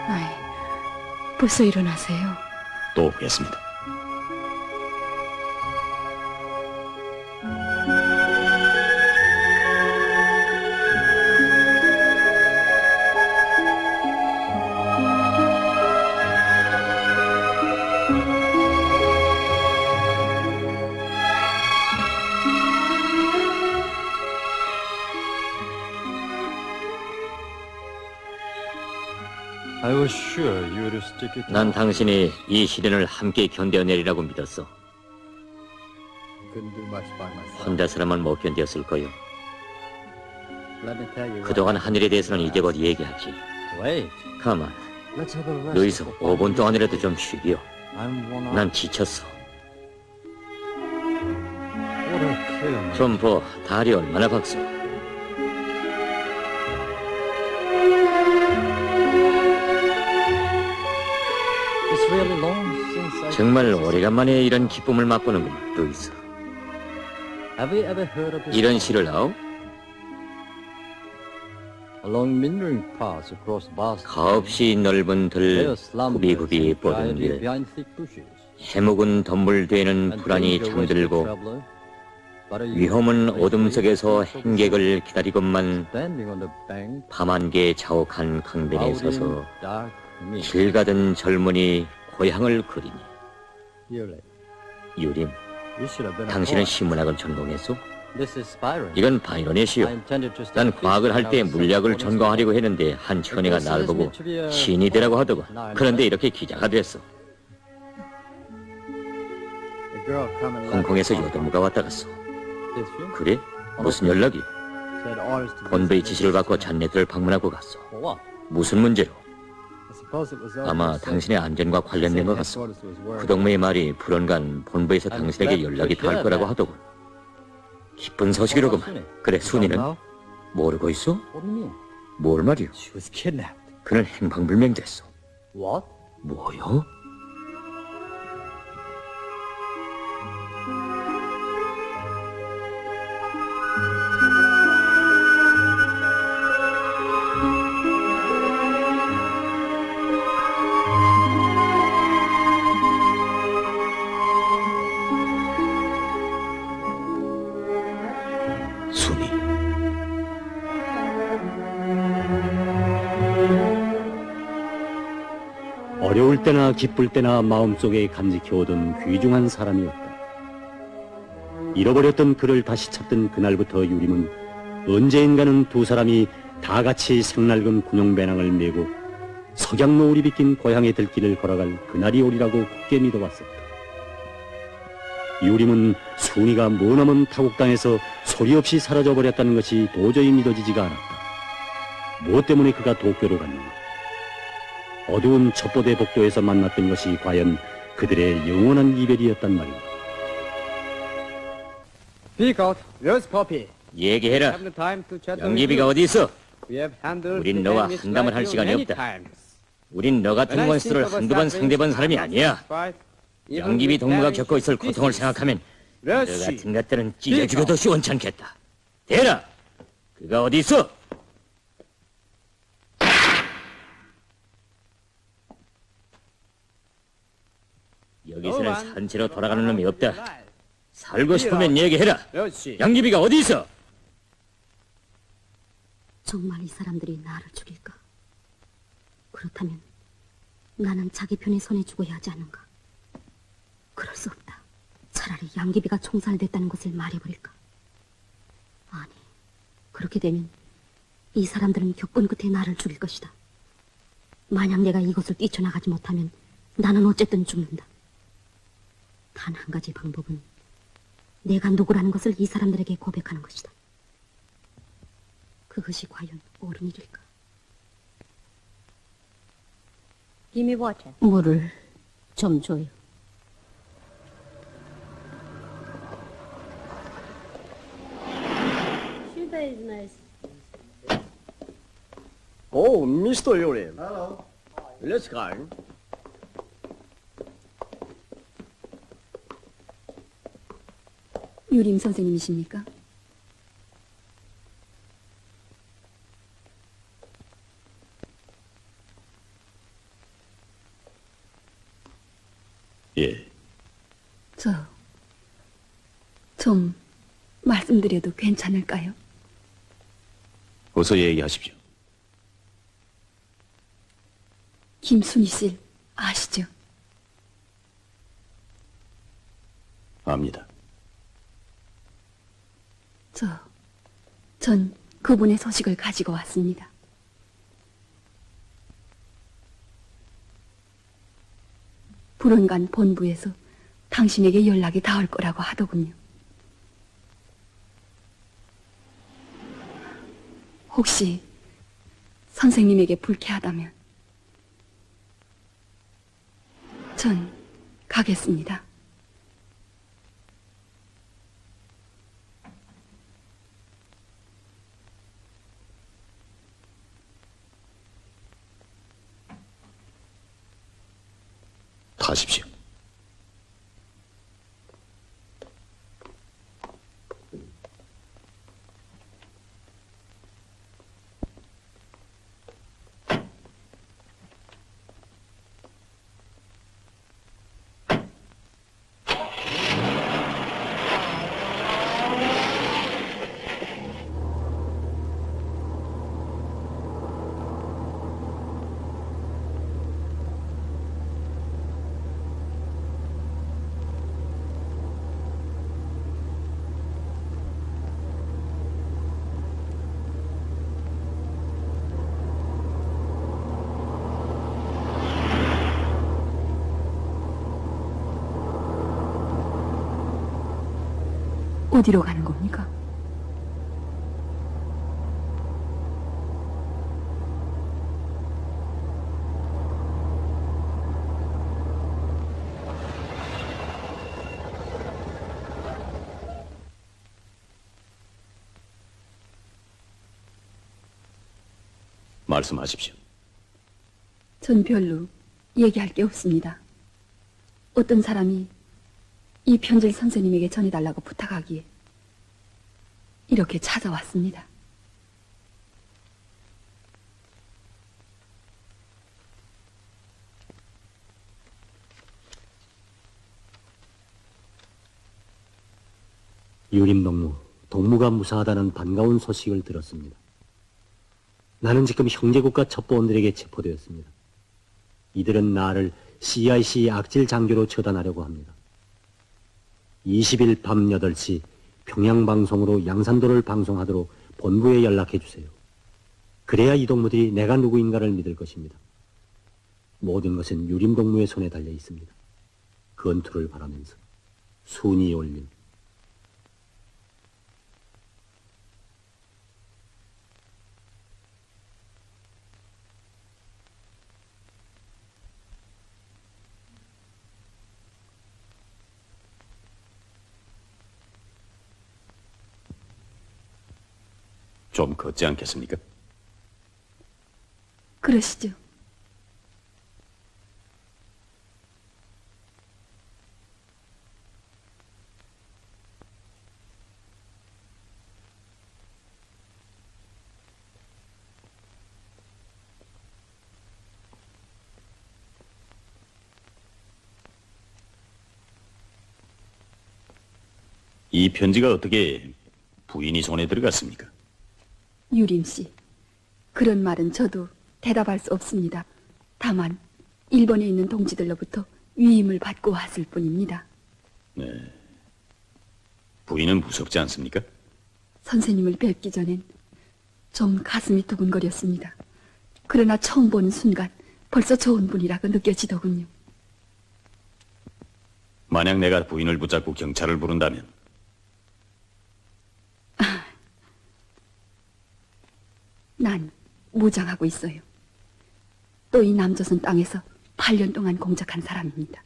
아이, 벌써 일어나세요. 또 오겠습니다. I was sure you would stick it. 난 당신이 이 시련을 함께 견뎌내리라고 믿었어. Couldn't do much by myself. 혼자서라면 못 견뎠을 거요. Let me tell you. 그동안 한 일에 대해서는 이제 곧 얘기하지. Wait. 가만. Let's have a rest. 루이스, 5분 동안이라도 좀 쉬기요. I'm worn out. 난 지쳤어. What a chaos. 좀 보, 다리 얼마나 박서. It's really long since I. 정말 오래간만에 이런 기쁨을 맛보는구만, 루이스. Have you ever heard of this? 이런 시를 아오? Along meandering paths across vast. 가없이 넓은 들 There slumbers 구비구비 뻗은 quietly 길 behind thick bushes. 해묵은 덤불되는 불안이 잠들고 위험은 어둠 속에서 행객을 기다리건만 Standing on the bank, 밤한개 자욱한 강변에 out in 서서 dark mist. 길 가던 젊은이 고향을 그리니. Yearly. 유림, You should have been a 당신은 poet. 신문학을 전공했소? This is Byron. 이건 바이런이시오. I intended to 난 study 과학을 할 때 physics 물리학을 when I was 전공하려고 했는데 한 천이가 날 보고 신이 되라고 하더군. 그런데 이렇게 기자가 됐어. A girl coming left 홍콩에서 여동무가 왔다 갔어. Did you? 그래? 무슨 연락이? Said orders to 본부의 visit 지시를 Mrs. 받고 잔네들을 방문하고 갔어. For what? 무슨 문제로? I suppose it was 아마 orders 당신의 안전과 관련된 것 같소. headquarters was worried. 그 동무의 말이 불언간 본부에서 당신에게 연락이 닿을 거라고 하더군. 기쁜 소식이로구만. 그래, 순이는 모르고 있어? What do you mean? 뭘 말이오? She was kidnapped. 그는 행방불명됐어. What? 뭐요? 순이. 어려울 때나 기쁠 때나 마음속에 간직해오던 귀중한 사람이었다. 잃어버렸던 그를 다시 찾던 그날부터 유림은 언제인가는 두 사람이 다 같이 색낡은 군용배낭을 메고 석양노을이 비낀 고향의 들길을 걸어갈 그날이 오리라고 굳게 믿어왔었다. 유림은 순이가 머나먼 타국 땅에서 소리 없이 사라져버렸다는 것이 도저히 믿어지지가 않았다. 무엇 때문에 그가 도쿄로 갔는가? 어두운 첩보대 복도에서 만났던 것이 과연 그들의 영원한 이별이었단 말인가? Peacock, where's Poppy? 얘기해라. Have the time to chat 영기비가 어디 있어? We have handled 우린 the 너와 enemy's 상담을 할 right 시간이 many 없다. times. 우린 너 같은 When I 원수를 think of 한두 번 us 상대본 사람이 having 아니야. fight, even 영기비 with 동무가 damage 겪고 있을 to 고통을 pieces. 생각하면 너 Where's she? 같은 것들은 찢어 죽여도 시원찮겠다. 대라! 그가 어디 있어? 여기서는 산채로 돌아가는 놈이 없다. 살고 싶으면 얘기해라. 양기비가 어디 있어? 정말 이 사람들이 나를 죽일까? 그렇다면 나는 자기 편에 손에 죽어야 하지 않는가? 그럴 수 없다. 차라리 양기비가 총살됐다는 것을 말해버릴까? 아니, 그렇게 되면 이 사람들은 격분 끝에 나를 죽일 것이다. 만약 내가 이곳을 뛰쳐나가지 못하면 나는 어쨌든 죽는다. 단 한 가지 방법은 내가 누구라는 것을 이 사람들에게 고백하는 것이다. 그것이 과연 옳은 일일까? Give me water. 물을 좀 줘요. Sugar is nice. Oh, Mr. Yurim. Hello. Let's go. 유림 선생님이십니까? 예. 좀 말씀드려도 괜찮을까요? 어서 얘기하십시오. 김순희 씨 아시죠? 압니다. 전 그분의 소식을 가지고 왔습니다. 불원간 본부에서 당신에게 연락이 닿을 거라고 하더군요. 혹시 선생님에게 불쾌하다면 전 가겠습니다. 가십시오. 어디로 가는 겁니까? 말씀하십시오. 전 별로 얘기할 게 없습니다. 어떤 사람이 이 편지를 선생님에게 전해달라고 부탁하기에 이렇게 찾아왔습니다. 유림 동무 동무가 무사하다는 반가운 소식을 들었습니다. 나는 지금 형제국가 첩보원들에게 체포되었습니다. 이들은 나를 CIC 악질 장교로 처단하려고 합니다. 20일 밤 8시 평양방송으로 양산도를 방송하도록 본부에 연락해 주세요. 그래야 이 동무들이 내가 누구인가를 믿을 것입니다. 모든 것은 유림동무의 손에 달려 있습니다. 건투를 바라면서 순이 올림. 좀 걷지 않겠습니까? 그러시죠. 이 편지가 어떻게 부인이 손에 들어갔습니까? 유림 씨, 그런 말은 저도 대답할 수 없습니다. 다만 일본에 있는 동지들로부터 위임을 받고 왔을 뿐입니다. 네. 부인은 무섭지 않습니까? 선생님을 뵙기 전엔 좀 가슴이 두근거렸습니다. 그러나 처음 보는 순간 벌써 좋은 분이라고 느껴지더군요. 만약 내가 부인을 붙잡고 경찰을 부른다면 난 무장하고 있어요. 또 이 남조선 땅에서 8년 동안 공작한 사람입니다.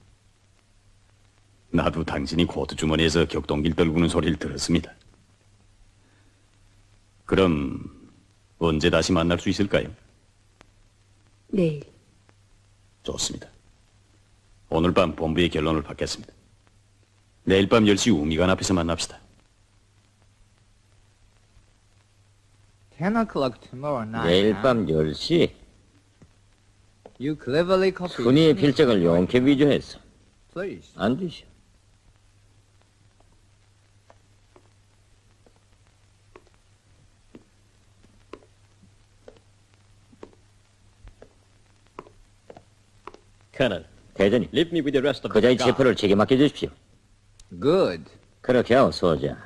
나도 당신이 코트 주머니에서 격동기를 떨구는 소리를 들었습니다. 그럼 언제 다시 만날 수 있을까요? 내일. 좋습니다. 오늘 밤 본부의 결론을 받겠습니다. 내일 밤 10시 우미관 앞에서 만납시다. 10 o'clock tomorrow night. 내일 밤 10시 You cleverly copied. 순이의 필적을 용케 위조했어. Please. 안 되시오. Colonel, 대전이 leave me with the rest of the 그자의 guard. 체포를 제게 맡겨주십시오. Good. 그렇게 하오, 소자.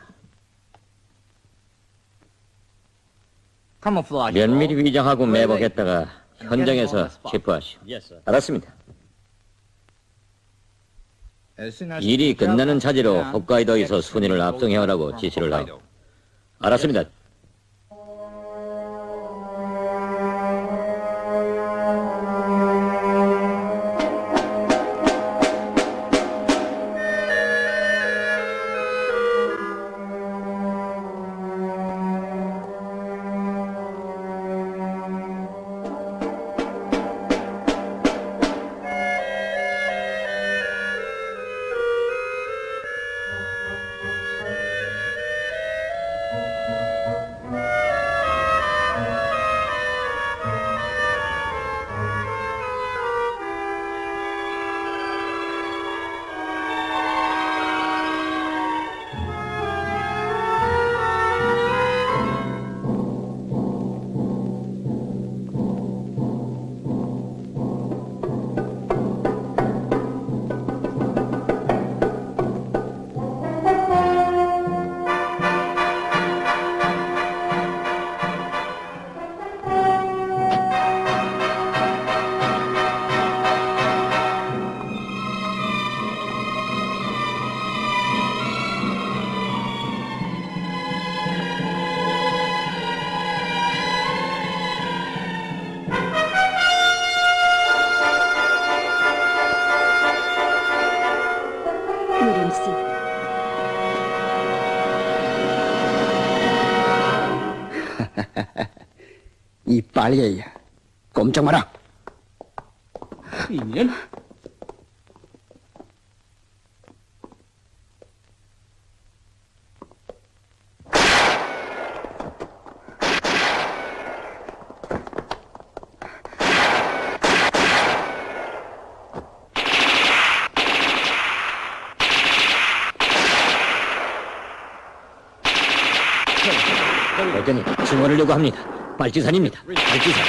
Camouflage. 면밀히 위장하고 매복했다가 현장에서 체포하시오. Yes, sir. 알았습니다. As soon as 일이 끝나는 차지로 down, 홋카이도에서 순위를 압송해오라고 지시를 하오. 알았습니다. 유림 씨. 이 빨개야. 꼼짝 마라. 이년? 대전이 증언을 요구합니다. 발지산입니다. 발지산.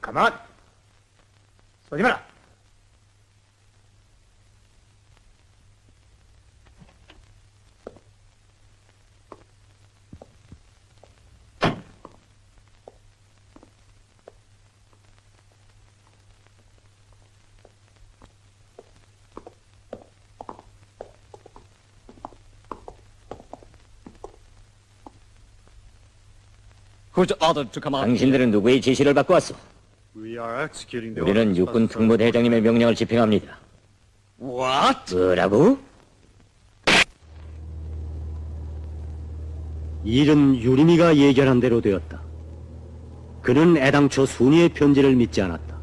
가만! 쏘지 마라! Who's ordered to come out? 당신들은 누구의 지시를 받고 왔어? 우리는 육군 특무대장님의 명령을 집행합니다. What? 뭐라고? 일은 유림이가 예견한 대로 되었다. 그는 애당초 순이의 편지를 믿지 않았다.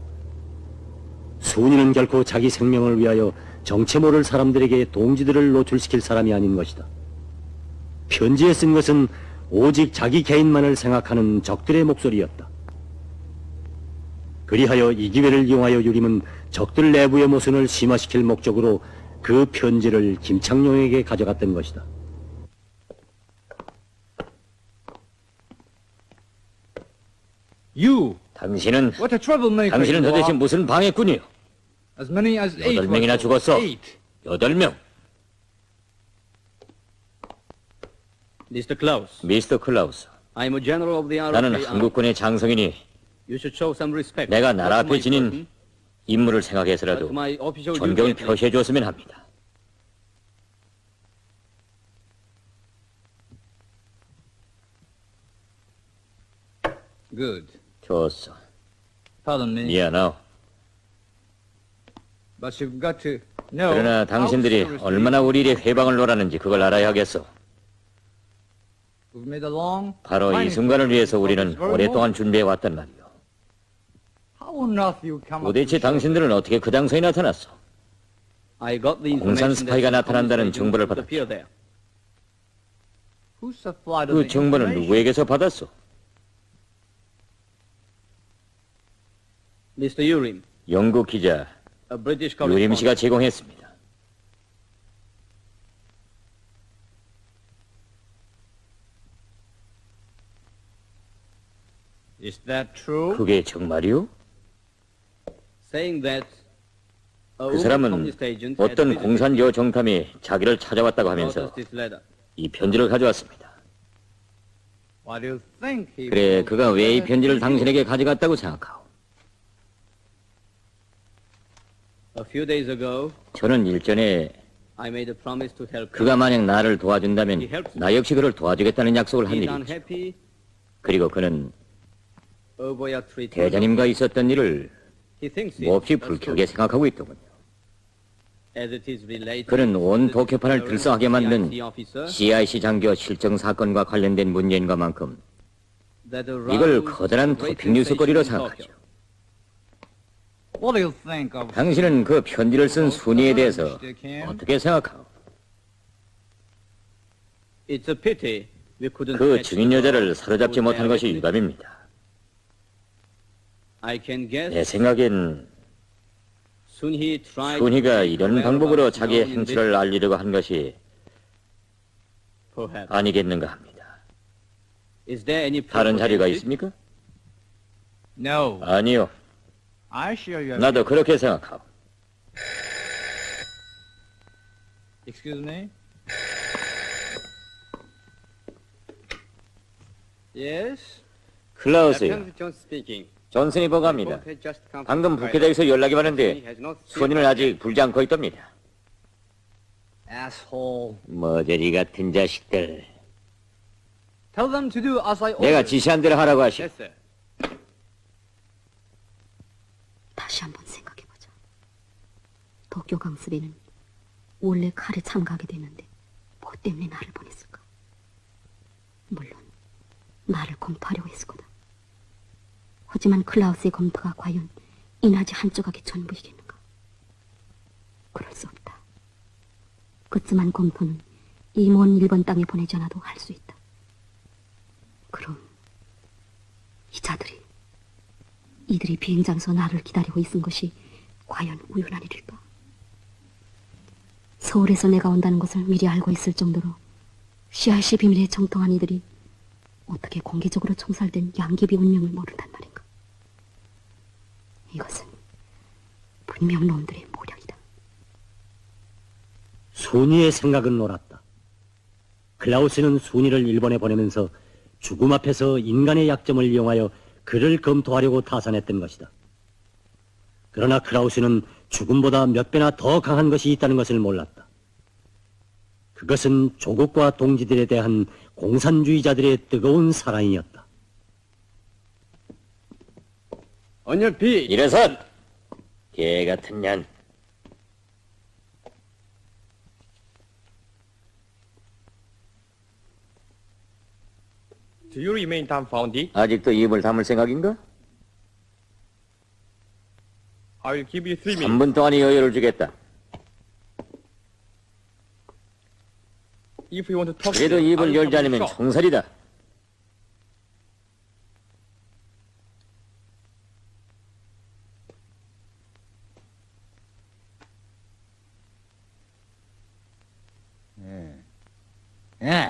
순이는 결코 자기 생명을 위하여 정체 모를 사람들에게 동지들을 노출시킬 사람이 아닌 것이다. 편지에 쓴 것은 오직 자기 개인만을 생각하는 적들의 목소리였다. 그리하여 이 기회를 이용하여 유림은 적들 내부의 모순을 심화시킬 목적으로 그 편지를 김창룡에게 가져갔던 것이다. 당신은 도대체 무슨 방해꾼이요? 8명이나 죽었어. 8명. 미스터 클라우스. 나는 한국군의 장성이니 내가 나라 앞에 지닌 임무를 생각해서라도 존경을 표시해 줬으면 합니다. 좋았어. 미안하오. 그러나 당신들이 얼마나 우리 일에 회방을 놓았는지 그걸 알아야 하겠어. 바로 이 순간을 위해서 우리는 오랫동안 준비해왔단 말이오. 도대체 당신들은 어떻게 그 장소에 나타났어? 공산 스파이가 나타난다는 정보를 받았죠. 그 정보는 누구에게서 받았어? 영국 기자 유림 씨가 제공했습니다. 그게 정말이오? 그 사람은 어떤 공산여 정탐이 자기를 찾아왔다고 하면서 이 편지를 가져왔습니다. 그래, 그가 왜 이 편지를 당신에게 가져갔다고 생각하오? 저는 일전에 그가 만약 나를 도와준다면 나 역시 그를 도와주겠다는 약속을 한 일이 있죠. 그리고 그는 대장님과 있었던 일을 몹시 불쾌하게 생각하고 있더군요. 그는 온 도쿄판을 들썩하게 만든 CIC 장교 실정 사건과 관련된 문제인 것만큼 이걸 커다란 토픽 뉴스거리로 생각하죠. 당신은 그 편지를 쓴 순이에 대해서 어떻게 생각하오? 그 증인 여자를 사로잡지 못한 것이 유감입니다. 내 생각엔 순이가 이런 방법으로 자기의 행치를 알리려고 한 것이 아니겠는가 합니다. 다른 자료가 있습니까? 아니요. 나도 그렇게 생각하오. Excuse me? Yes? 클라우스요. 존슨이 보고합니다. 방금 북해대에서 연락이 왔는데 순이는 아직 불지 않고 있답니다. 머저리 같은 자식들. 내가 지시한 대로 하라고 하시오. 다시 한번 생각해보자. 도쿄 강습에는 원래 칼에 참가하게 되는데 뭐 때문에 나를 보냈을까? 물론 나를 검토하려고 했을 거다. 하지만 클라우스의 검토가 과연 이나즈 한 조각의 전부이겠는가? 그럴 수 없다. 그쯤한 검토는 이 먼 일본 땅에 보내지 않아도 할 수 있다. 그럼 이들이 비행장에서 나를 기다리고 있은 것이 과연 우연한 일일까? 서울에서 내가 온다는 것을 미리 알고 있을 정도로 CRC 비밀에 정통한 이들이 어떻게 공개적으로 총살된 양귀비 운명을 모른단 말인가? 이것은 분명 놈들의 모략이다. 순이의 생각은 옳았다. 클라우스는 순이를 일본에 보내면서 죽음 앞에서 인간의 약점을 이용하여 그를 검토하려고 타산했던 것이다. 그러나 클라우스는 죽음보다 몇 배나 더 강한 것이 있다는 것을 몰랐다. 그것은 조국과 동지들에 대한 공산주의자들의 뜨거운 사랑이었다. 언열피 일어선! 개 같은 년. Do you remain dumbfounded? 아직도 입을 다물 생각인가? I will give you 3 minutes. 3분 동안의 여유를 주겠다. If you want to talk, 그래도 I 입을 will 열지 come 않으면 short. 총살이다.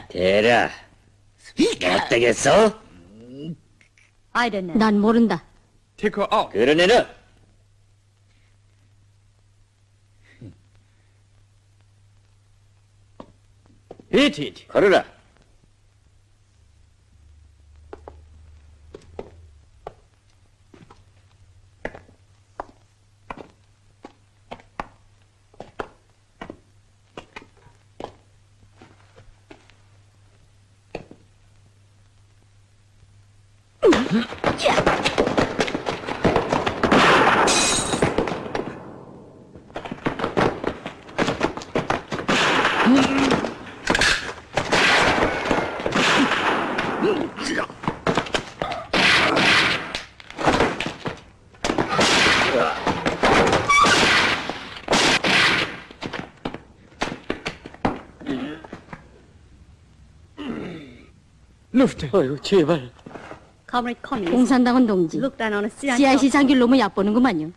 대라. 어떻겠어? 난 모른다. Take her out. 그런 애는 Hit it. 걸으라. 어휴, 제발. 공산당원 동지. CIC 장교를 너무 얕보는구만요.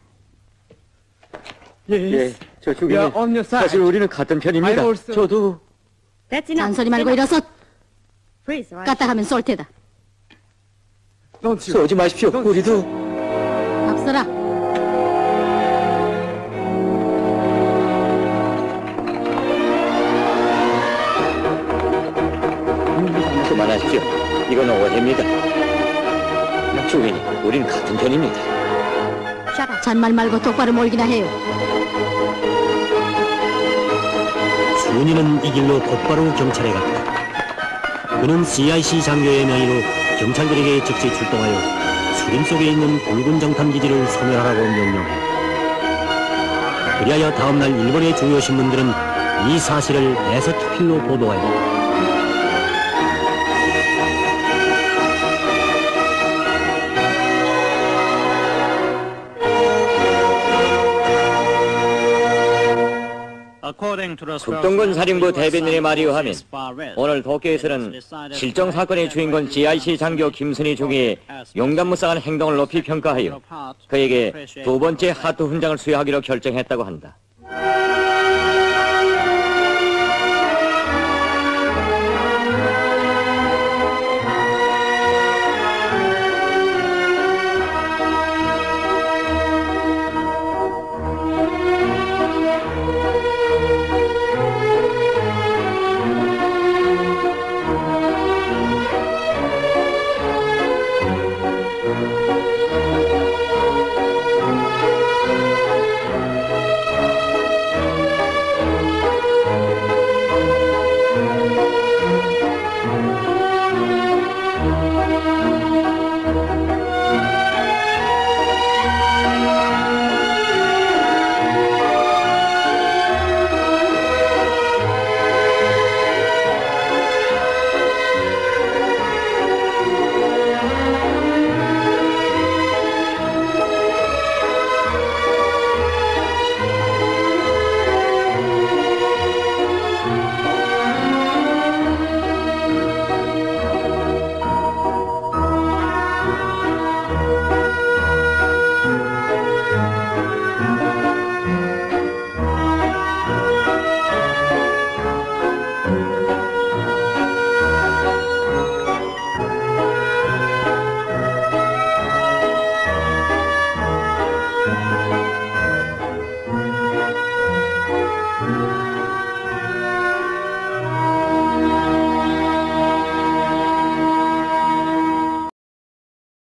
예, 저 중에 사실 우리는 같은 편입니다. 저도. 잔소리 말고 일어서. 까딱하면 쏠 테다. 쏘지 마십시오. 우리도. 박서라. 그만하십시오. 이건 오해입니다. 주인이, 우린 같은 편입니다. 잔말 말고 똑바로 몰기나 해요. 순이는 이 길로 곧바로 경찰에 갔다. 그는 CIC 장교의 명의로 경찰들에게 즉시 출동하여 수림 속에 있는 붉은 정탐 기지를 소멸하라고 명령해. 그리하여 다음날 일본의 주요 신문들은 이 사실을 대서특필로 보도하였다. 국동군 사령부 대변인의 말에 의하면 오늘 도쿄에서는 실종 사건의 주인공 GIC 장교 김선희 중위의 용감무쌍한 행동을 높이 평가하여 그에게 두 번째 하트 훈장을 수여하기로 결정했다고 한다.